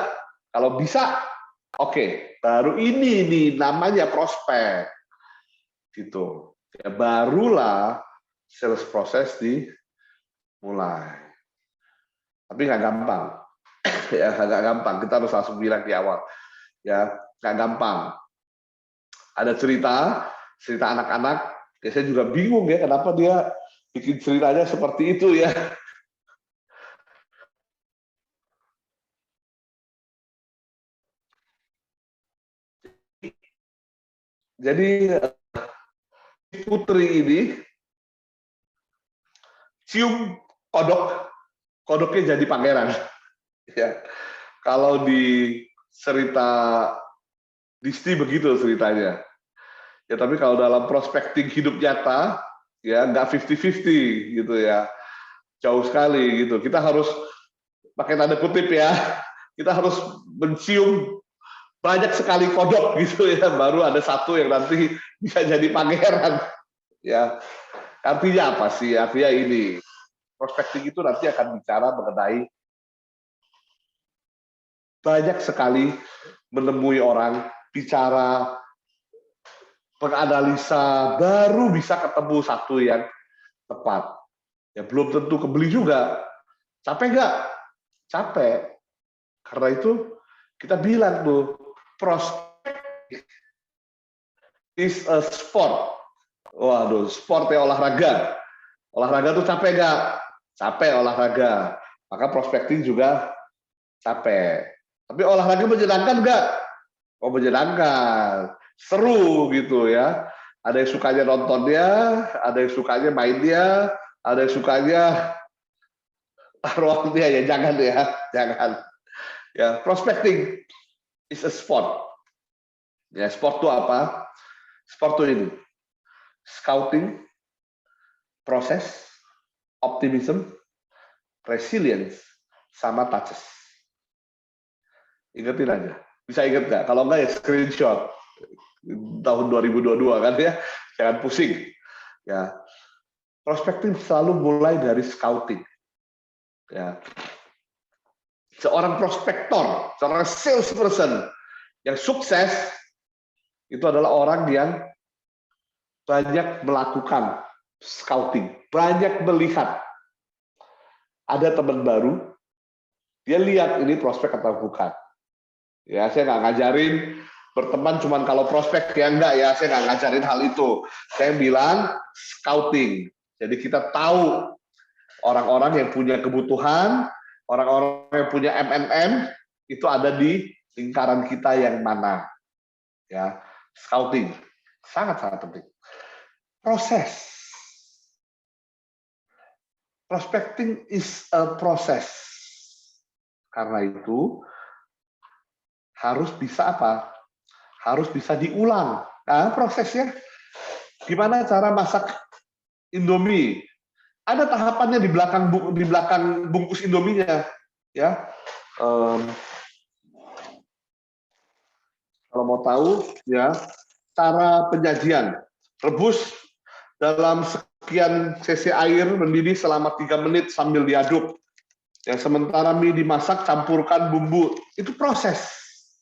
Speaker 1: Kalau bisa, oke, baru ini nih namanya prospek, gitu. Ya, barulah sales proses dimulai. Tapi nggak gampang, ya nggak gampang. Kita harus langsung bilang di awal, ya nggak gampang. Ada cerita anak-anak. Ya, saya juga bingung ya kenapa dia bikin ceritanya seperti itu ya. Jadi Putri ini cium kodok, kodoknya jadi pangeran. Ya, kalau di cerita Disney begitu ceritanya. Ya, tapi kalau dalam prospecting hidup nyata, ya nggak 50-50 gitu ya, jauh sekali gitu. Kita harus pakai tanda kutip ya, kita harus mencium banyak sekali kodok gitu ya, baru ada satu yang nanti bisa jadi pangeran. Ya, artinya apa sih? Artinya ini, prospecting itu nanti akan bicara mengenai banyak sekali menemui orang, bicara, menganalisa, baru bisa ketemu satu yang tepat. Ya belum tentu kebeli juga. Capek nggak? Capek. Karena itu kita bilang tuh, prospect is a sport. Waduh, sport ya, olahraga. Olahraga tuh capek nggak? Capek olahraga. Maka prospecting juga capek. Tapi olahraga menyenangkan nggak? Oh, menyenangkan. Seru gitu ya. Ada yang sukanya nontonnya, ada yang sukanya mainnya, ada yang sukanya taruhannya ya. Jangan ya, jangan. Ya, prospecting is a sport. Ya, sport itu apa? Sport itu ini. Scouting, proses, optimism, resilience, sama touches. Ingetin aja. Bisa inget nggak? Kalau nggak ya screenshot. Tahun 2022 kan ya. Jangan pusing. Ya. Prospecting selalu mulai dari scouting. Ya. Seorang prospektor, seorang salesperson yang sukses itu adalah orang yang banyak melakukan scouting, banyak melihat. Ada teman baru, dia lihat ini prospek atau bukan. Ya, saya nggak ngajarin berteman cuman kalau prospek ya, enggak ya, saya nggak ngajarin hal itu. Saya bilang scouting. Jadi kita tahu orang-orang yang punya kebutuhan, orang-orang yang punya MNM itu ada di lingkaran kita yang mana. Ya, scouting sangat-sangat penting. Proses. Prospecting is a process. Karena itu harus bisa apa? Harus bisa diulang. Nah, prosesnya gimana cara masak Indomie? Ada tahapannya di belakang bungkus Indominya, ya. Kalau mau tahu, ya, cara penyajian, rebus dalam sekian cc air mendidih selama 3 menit sambil diaduk. Yang sementara mie dimasak, campurkan bumbu. Itu proses,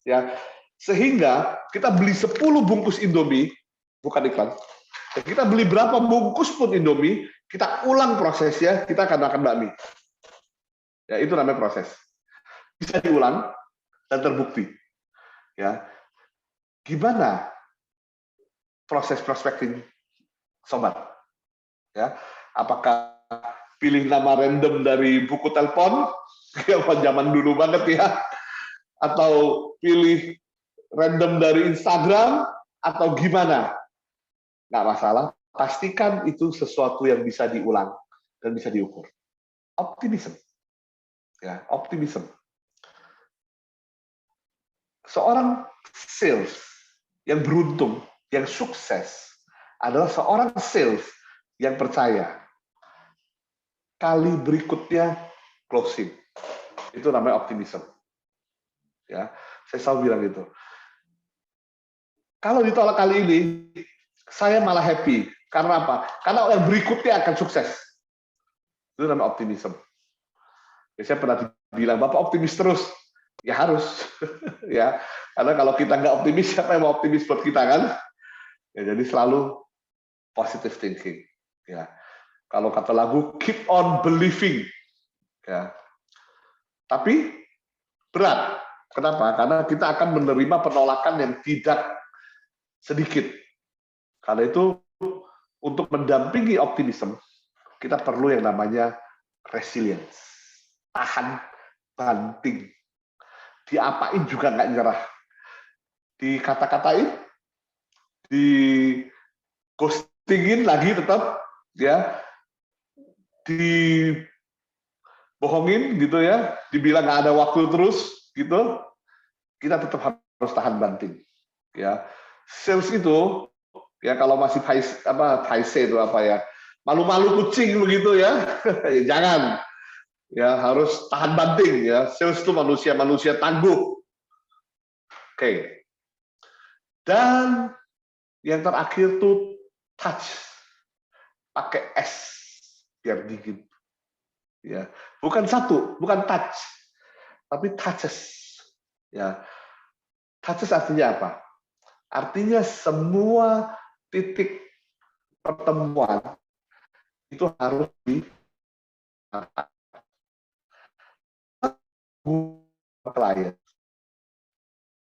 Speaker 1: ya. Sehingga kita beli 10 bungkus Indomie, bukan iklan. Kita beli berapa bungkus pun Indomie, kita ulang prosesnya, kita akan makan bakmi. Ya, itu namanya proses. Bisa diulang dan terbukti. Ya. Gimana proses prospecting, sobat? Ya, apakah pilih nama random dari buku telepon, zaman dulu banget ya, atau pilih random dari Instagram, atau gimana? Nggak masalah, pastikan itu sesuatu yang bisa diulang dan bisa diukur. Optimism. Ya, optimism. seorang sales yang beruntung, yang sukses, adalah seorang sales yang percaya. Kali berikutnya closing. Itu namanya optimism. Ya, saya selalu bilang itu. Kalau ditolak kali ini, saya malah happy. Karena apa? Karena yang berikutnya akan sukses. Itu namanya optimism. Ya, saya pernah bilang, Bapak optimis terus. Ya harus. Ya, karena kalau kita nggak optimis, siapa yang mau optimis buat kita kan? Ya, jadi selalu positive thinking. Ya, kalau kata lagu, keep on believing. Ya, tapi berat. Kenapa? Karena kita akan menerima penolakan yang tidak sedikit. Karena itu untuk mendampingi optimisme, kita perlu yang namanya resilience. Tahan banting. Diapain juga nggak nyerah. Dikata-katain, di ghostingin lagi tetap, ya, dibohongin gitu ya, dibilang nggak ada waktu terus gitu, kita tetap harus tahan banting. Ya, sales itu ya kalau masih paise itu apa ya, malu-malu kucing begitu ya, jangan. Ya harus tahan banting ya. Sales itu manusia tangguh. Oke. Dan yang terakhir tuh touch. Pakai S biar dingin. Ya, bukan satu, bukan touch, tapi touches. Ya. Touches artinya apa? Artinya semua titik pertemuan itu harus di klien.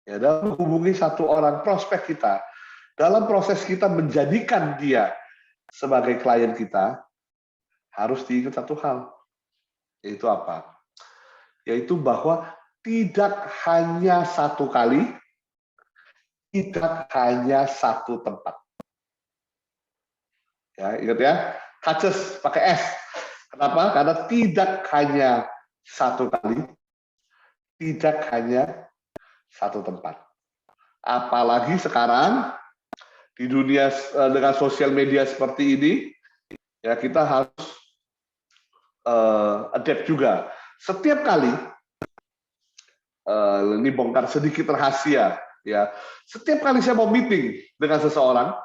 Speaker 1: Ya, dalam menghubungi satu orang prospek kita, dalam proses kita menjadikan dia sebagai klien kita, harus diingat satu hal, yaitu apa? Yaitu bahwa tidak hanya satu kali, tidak hanya satu tempat. Ya, ingat ya, touches pakai S. Kenapa? Karena tidak hanya satu kali, tidak hanya satu tempat. Apalagi sekarang di dunia dengan sosial media seperti ini, ya kita harus adapt juga. Setiap kali ini bongkar sedikit rahasia, ya. Setiap kali saya mau meeting dengan seseorang,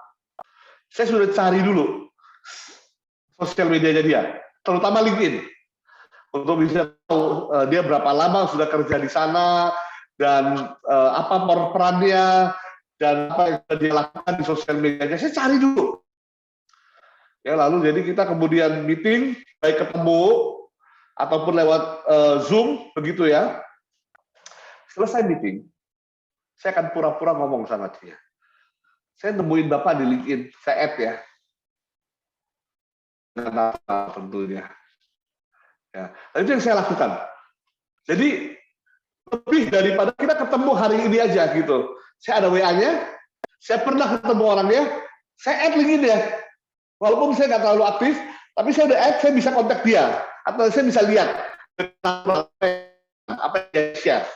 Speaker 1: saya sudah cari dulu sosial medianya dia, terutama LinkedIn, untuk bisa tahu dia berapa lama sudah kerja di sana dan apa perannya dan apa yang dia lakukan di sosial medianya. Saya cari dulu. Ya, lalu jadi kita kemudian meeting, baik ketemu ataupun lewat Zoom begitu ya. Selesai meeting, saya akan pura-pura ngomong sama dia. Saya nemuin Bapak di LinkedIn, saya add ya. Dengan apa tentunya. Ya, itu yang saya lakukan. Jadi lebih daripada kita ketemu hari ini aja gitu. Saya ada WA-nya, saya pernah ketemu orangnya, saya add LinkedIn ya. Walaupun saya nggak terlalu aktif, tapi saya udah add, saya bisa kontak dia. Atau saya bisa lihat apa yang dia share.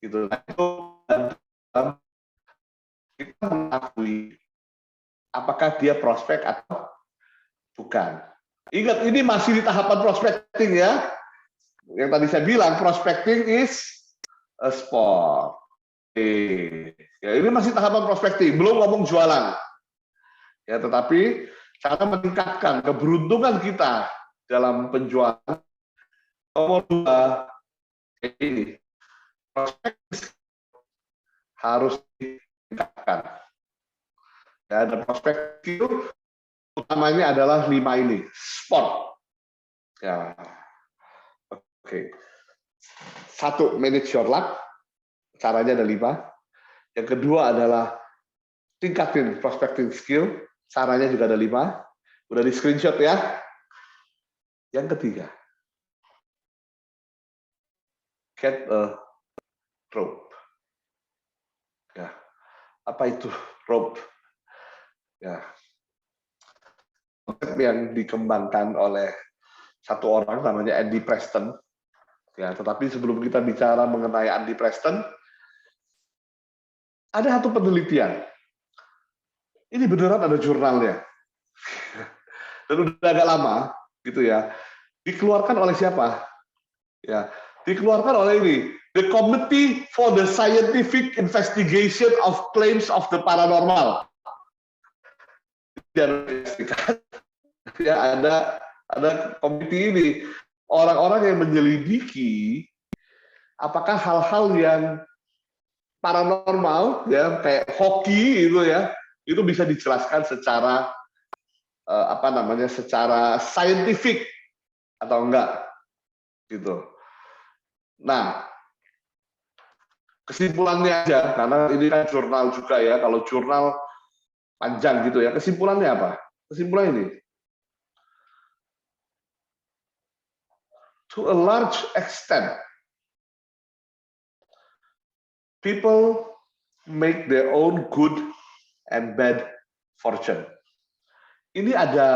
Speaker 1: Gitu. Kita mengakui apakah dia prospek atau bukan. Ingat, ini masih di tahapan prospecting ya. Yang tadi saya bilang, prospecting is a sport. Ya, ini masih tahapan prospecting, belum ngomong jualan. Ya, tetapi cara meningkatkan keberuntungan kita dalam penjualan, nomor 2 ini prospecting harus ditingkatkan. Ya, dan prospecting itu utamanya adalah 5 ini, sport. Ya, oke. 1, manage your luck. Caranya ada 5. Yang kedua adalah tingkatin prospecting skill. Caranya juga ada 5. Udah di screenshot ya. Yang ketiga, get a rope. Ya, apa itu rope? Ya, konsep yang dikembangkan oleh satu orang namanya Andy Preston. Ya, tetapi sebelum kita bicara mengenai Andy Preston, Ada satu penelitian. Ini beneran ada jurnalnya. Dan udah agak lama, gitu ya. Dikeluarkan oleh siapa? Ya, dikeluarkan oleh ini, the Committee for the Scientific Investigation of Claims of the Paranormal. Ya, ada komite ini, orang-orang yang menyelidiki apakah hal-hal yang paranormal, ya kayak hoki itu bisa dijelaskan secara secara saintifik atau enggak, gitu. Nah, kesimpulannya aja, karena ini kan jurnal juga ya, kalau jurnal panjang gitu ya, kesimpulannya apa? Kesimpulannya ini, to a large extent, people make their own good and bad fortune. Ini ada,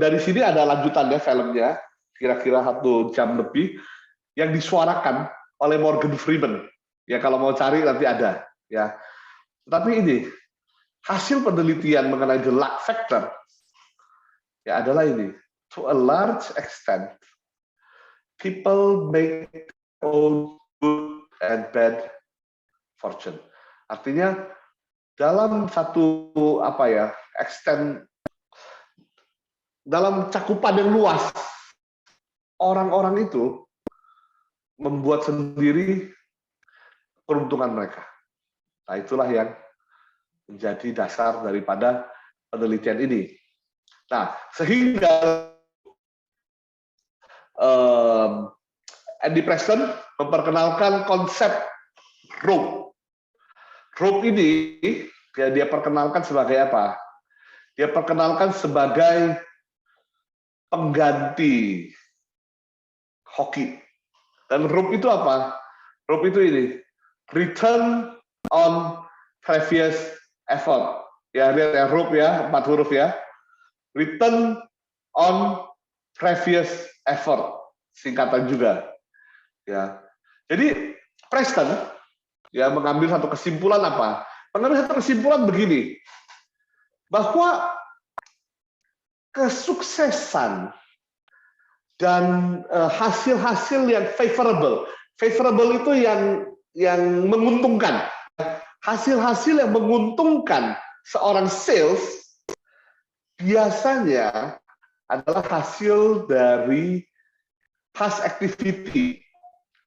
Speaker 1: dari sini ada lanjutannya filmnya, kira-kira 1 jam lebih, yang disuarakan oleh Morgan Freeman. Ya kalau mau cari nanti ada. Ya. Tapi ini, hasil penelitian mengenai the luck factor, ya adalah ini. To a large extent, people make their own good and bad fortune. Artinya dalam satu extent, dalam cakupan yang luas, orang-orang itu membuat sendiri peruntungan mereka. Nah, itulah yang menjadi dasar daripada penelitian ini. Nah, sehingga Andy Preston memperkenalkan konsep rope. Rope ini dia perkenalkan sebagai apa? Dia perkenalkan sebagai pengganti hoki. Dan rope itu apa? Rope itu ini, return on previous effort. Ya, lihat ya, rope ya, 4 huruf ya. Return on previous effort, singkatan juga. Ya. Jadi Preston ya mengambil satu kesimpulan apa? Mengambil satu kesimpulan begini, bahwa kesuksesan dan hasil-hasil yang favorable itu yang menguntungkan. Hasil-hasil yang menguntungkan seorang sales biasanya adalah hasil dari past activity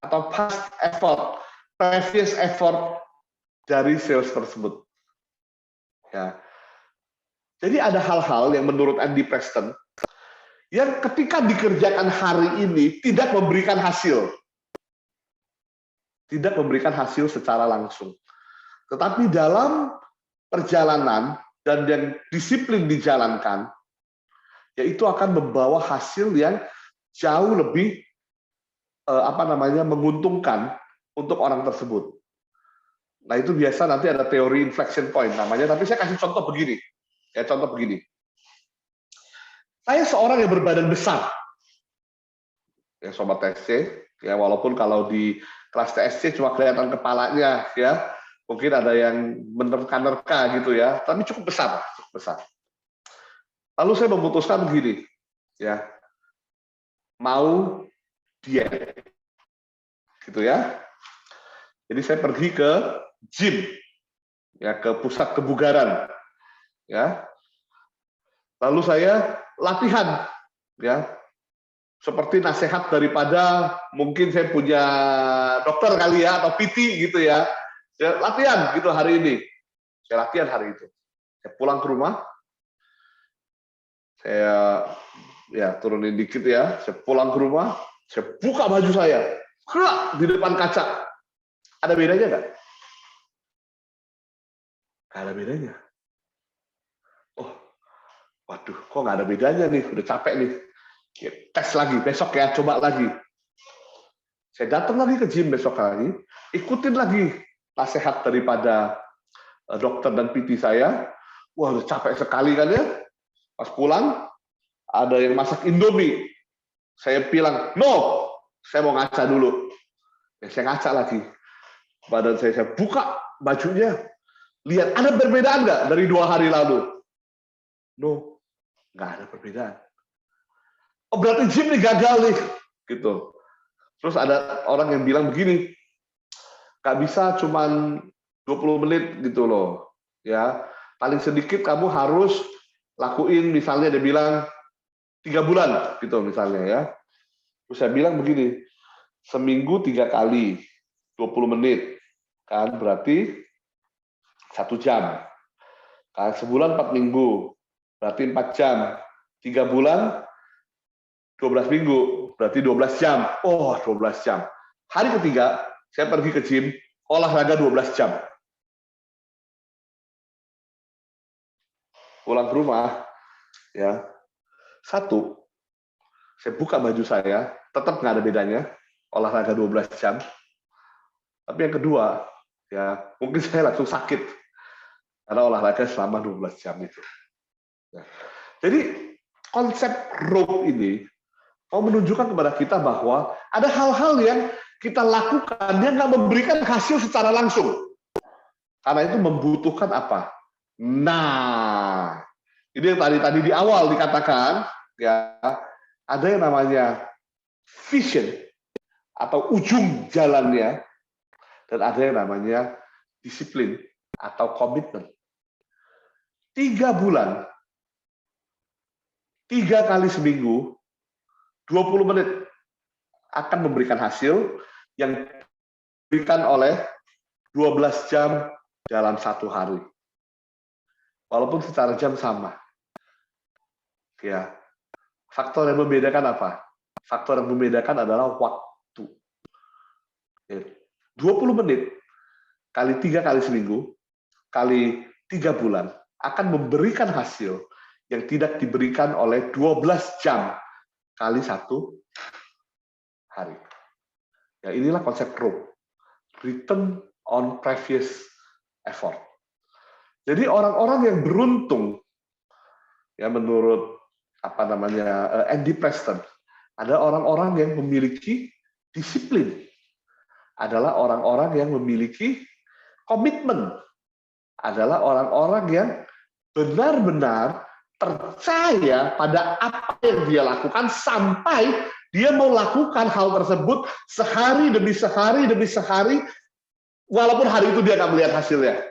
Speaker 1: atau past effort, previous effort dari sales tersebut. Ya. Jadi ada hal-hal yang menurut Andy Preston yang ketika dikerjakan hari ini tidak memberikan hasil. Tidak memberikan hasil secara langsung. Tetapi dalam perjalanan dan yang disiplin dijalankan, yaitu akan membawa hasil yang jauh lebih menguntungkan untuk orang tersebut. Nah, itu biasa nanti ada teori inflection point namanya, tapi saya kasih contoh begini. Ya, contoh begini. Saya seorang yang berbadan besar. Ya, sobat TSC, ya walaupun kalau di kelas TSC cuma kelihatan kepalanya, ya. Mungkin ada yang menerka-nerka gitu ya, tapi cukup besar, Lalu saya memutuskan begini, ya. Mau diet. Gitu ya. Jadi saya pergi ke gym. Ya, ke pusat kebugaran. Ya. Lalu saya latihan, ya, seperti nasihat daripada mungkin saya punya dokter kali ya, atau PT gitu ya. Saya latihan gitu hari ini. Saya latihan hari itu. Saya pulang ke rumah, saya ya turunin dikit ya, saya pulang ke rumah, saya buka baju saya, di depan kaca. Ada bedanya nggak? Nggak ada bedanya. Oh, waduh, kok nggak ada bedanya nih, udah capek nih. Ya, tes lagi, besok ya, coba lagi. Saya datang lagi ke gym besok lagi, ikutin lagi nasihat daripada dokter dan PT saya. Wah, udah capek sekali kan ya. Pas pulang, ada yang masak Indomie. Saya bilang, no, saya mau ngaca dulu. Ya, saya ngaca lagi. badan saya buka bajunya, lihat ada perbedaan nggak dari 2 hari lalu? No, nggak ada perbedaan. Oh, berarti gym nih gagal nih, gitu. Terus ada orang yang bilang begini, nggak bisa cuman 20 menit gitu loh, ya. Paling sedikit kamu harus lakuin, misalnya dia bilang 3 bulan, gitu misalnya ya. Terus saya bilang begini, seminggu 3 kali, 20 menit, kan berarti 1 jam. Kan sebulan 4 minggu, berarti 4 jam. 3 bulan 12 minggu, berarti 12 jam. Oh, 12 jam. Hari ketiga, saya pergi ke gym, olahraga 12 jam. Pulang ke rumah, ya, satu, saya buka baju saya, tetap nggak ada bedanya, olahraga 12 jam. Tapi yang kedua, ya, mungkin saya langsung sakit, karena olahraga selama 12 jam itu. Ya. Jadi, konsep rope ini mau menunjukkan kepada kita bahwa ada hal-hal yang kita lakukan yang nggak memberikan hasil secara langsung. Karena itu membutuhkan apa? Nah, ini yang tadi di awal dikatakan, ya, ada yang namanya vision atau ujung jalannya, dan ada yang namanya disiplin atau komitmen. 3 bulan, 3 kali seminggu, 20 menit akan memberikan hasil yang diberikan oleh 12 jam dalam 1 hari. Walaupun secara jam sama. Ya. Faktor yang membedakan apa? Faktor yang membedakan adalah waktu. 20 menit kali 3 kali seminggu, kali 3 bulan, akan memberikan hasil yang tidak diberikan oleh 12 jam kali 1 hari. Ya, inilah konsep rope. Return on previous effort. Jadi orang-orang yang beruntung, ya menurut apa namanya Andy Preston, ada orang-orang yang memiliki disiplin, adalah orang-orang yang memiliki komitmen, adalah orang-orang yang benar-benar percaya pada apa yang dia lakukan sampai dia mau lakukan hal tersebut sehari demi sehari demi sehari, walaupun hari itu dia nggak melihat hasilnya.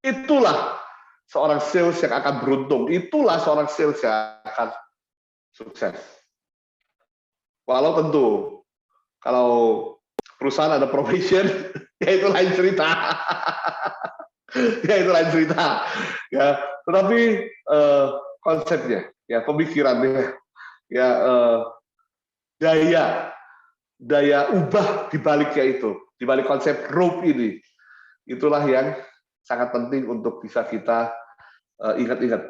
Speaker 1: Itulah seorang sales yang akan beruntung. Itulah seorang sales yang akan sukses. Walau tentu, kalau perusahaan ada probation, ya itu lain cerita. Ya itu lain cerita. Ya, tetapi konsepnya, ya pemikirannya, ya daya ubah di baliknya itu, di balik konsep rope ini, itulah yang sangat penting untuk bisa kita ingat-ingat,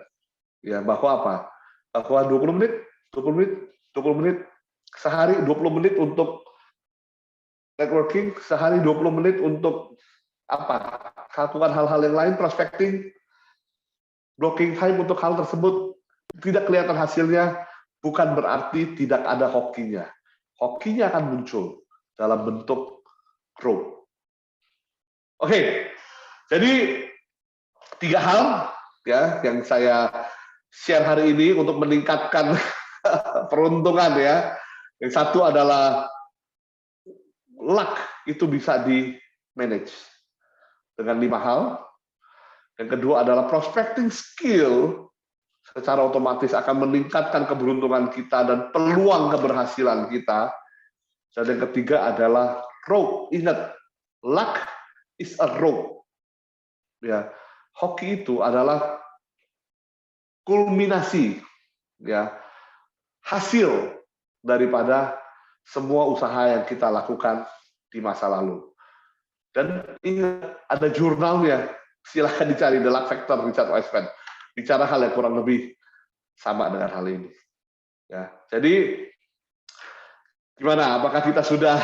Speaker 1: ya, bahwa apa? Bahwa 20 menit, 20 menit, 20 menit sehari, 20 menit untuk networking, sehari 20 menit untuk apa? Lakukan hal-hal yang lain, prospecting, blocking time untuk hal tersebut, tidak kelihatan hasilnya, bukan berarti tidak ada hokinya. Hokinya akan muncul dalam bentuk growth. Oke, jadi 3 hal ya yang saya share hari ini untuk meningkatkan peruntungan ya. Yang satu adalah luck, itu bisa di manage dengan 5 hal. Yang kedua adalah prospecting skill, secara otomatis akan meningkatkan keberuntungan kita dan peluang keberhasilan kita. Dan yang ketiga adalah rope. Ingat, luck is a rope. Ya, hoki itu adalah kulminasi, ya, hasil daripada semua usaha yang kita lakukan di masa lalu. Dan ingat, ada jurnalnya, silahkan dicari, The Luck Factor, Richard Wiseman. Bicara hal yang kurang lebih sama dengan hal ini. Ya, jadi gimana? Apakah kita sudah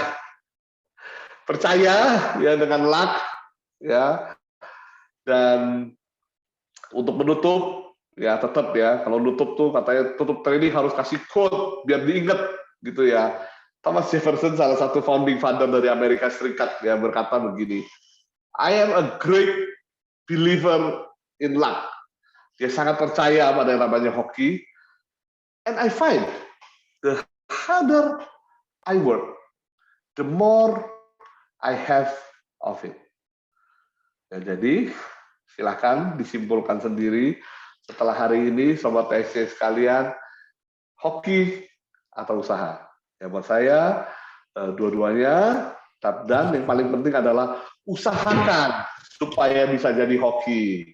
Speaker 1: percaya ya dengan luck? Ya, dan untuk menutup, ya tetap ya, kalau nutup tuh katanya tutup training harus kasih quote biar diingat gitu ya. Thomas Jefferson, salah satu founding father dari Amerika Serikat, dia berkata begini, I am a great believer in luck. Dia sangat percaya pada yang namanya hoki. And I find the harder I work, the more I have of it. Ya, jadi silakan disimpulkan sendiri setelah hari ini, Sobat TSC sekalian, hoki atau usaha. Ya, buat saya dua-duanya, dan yang paling penting adalah usahakan supaya bisa jadi hoki.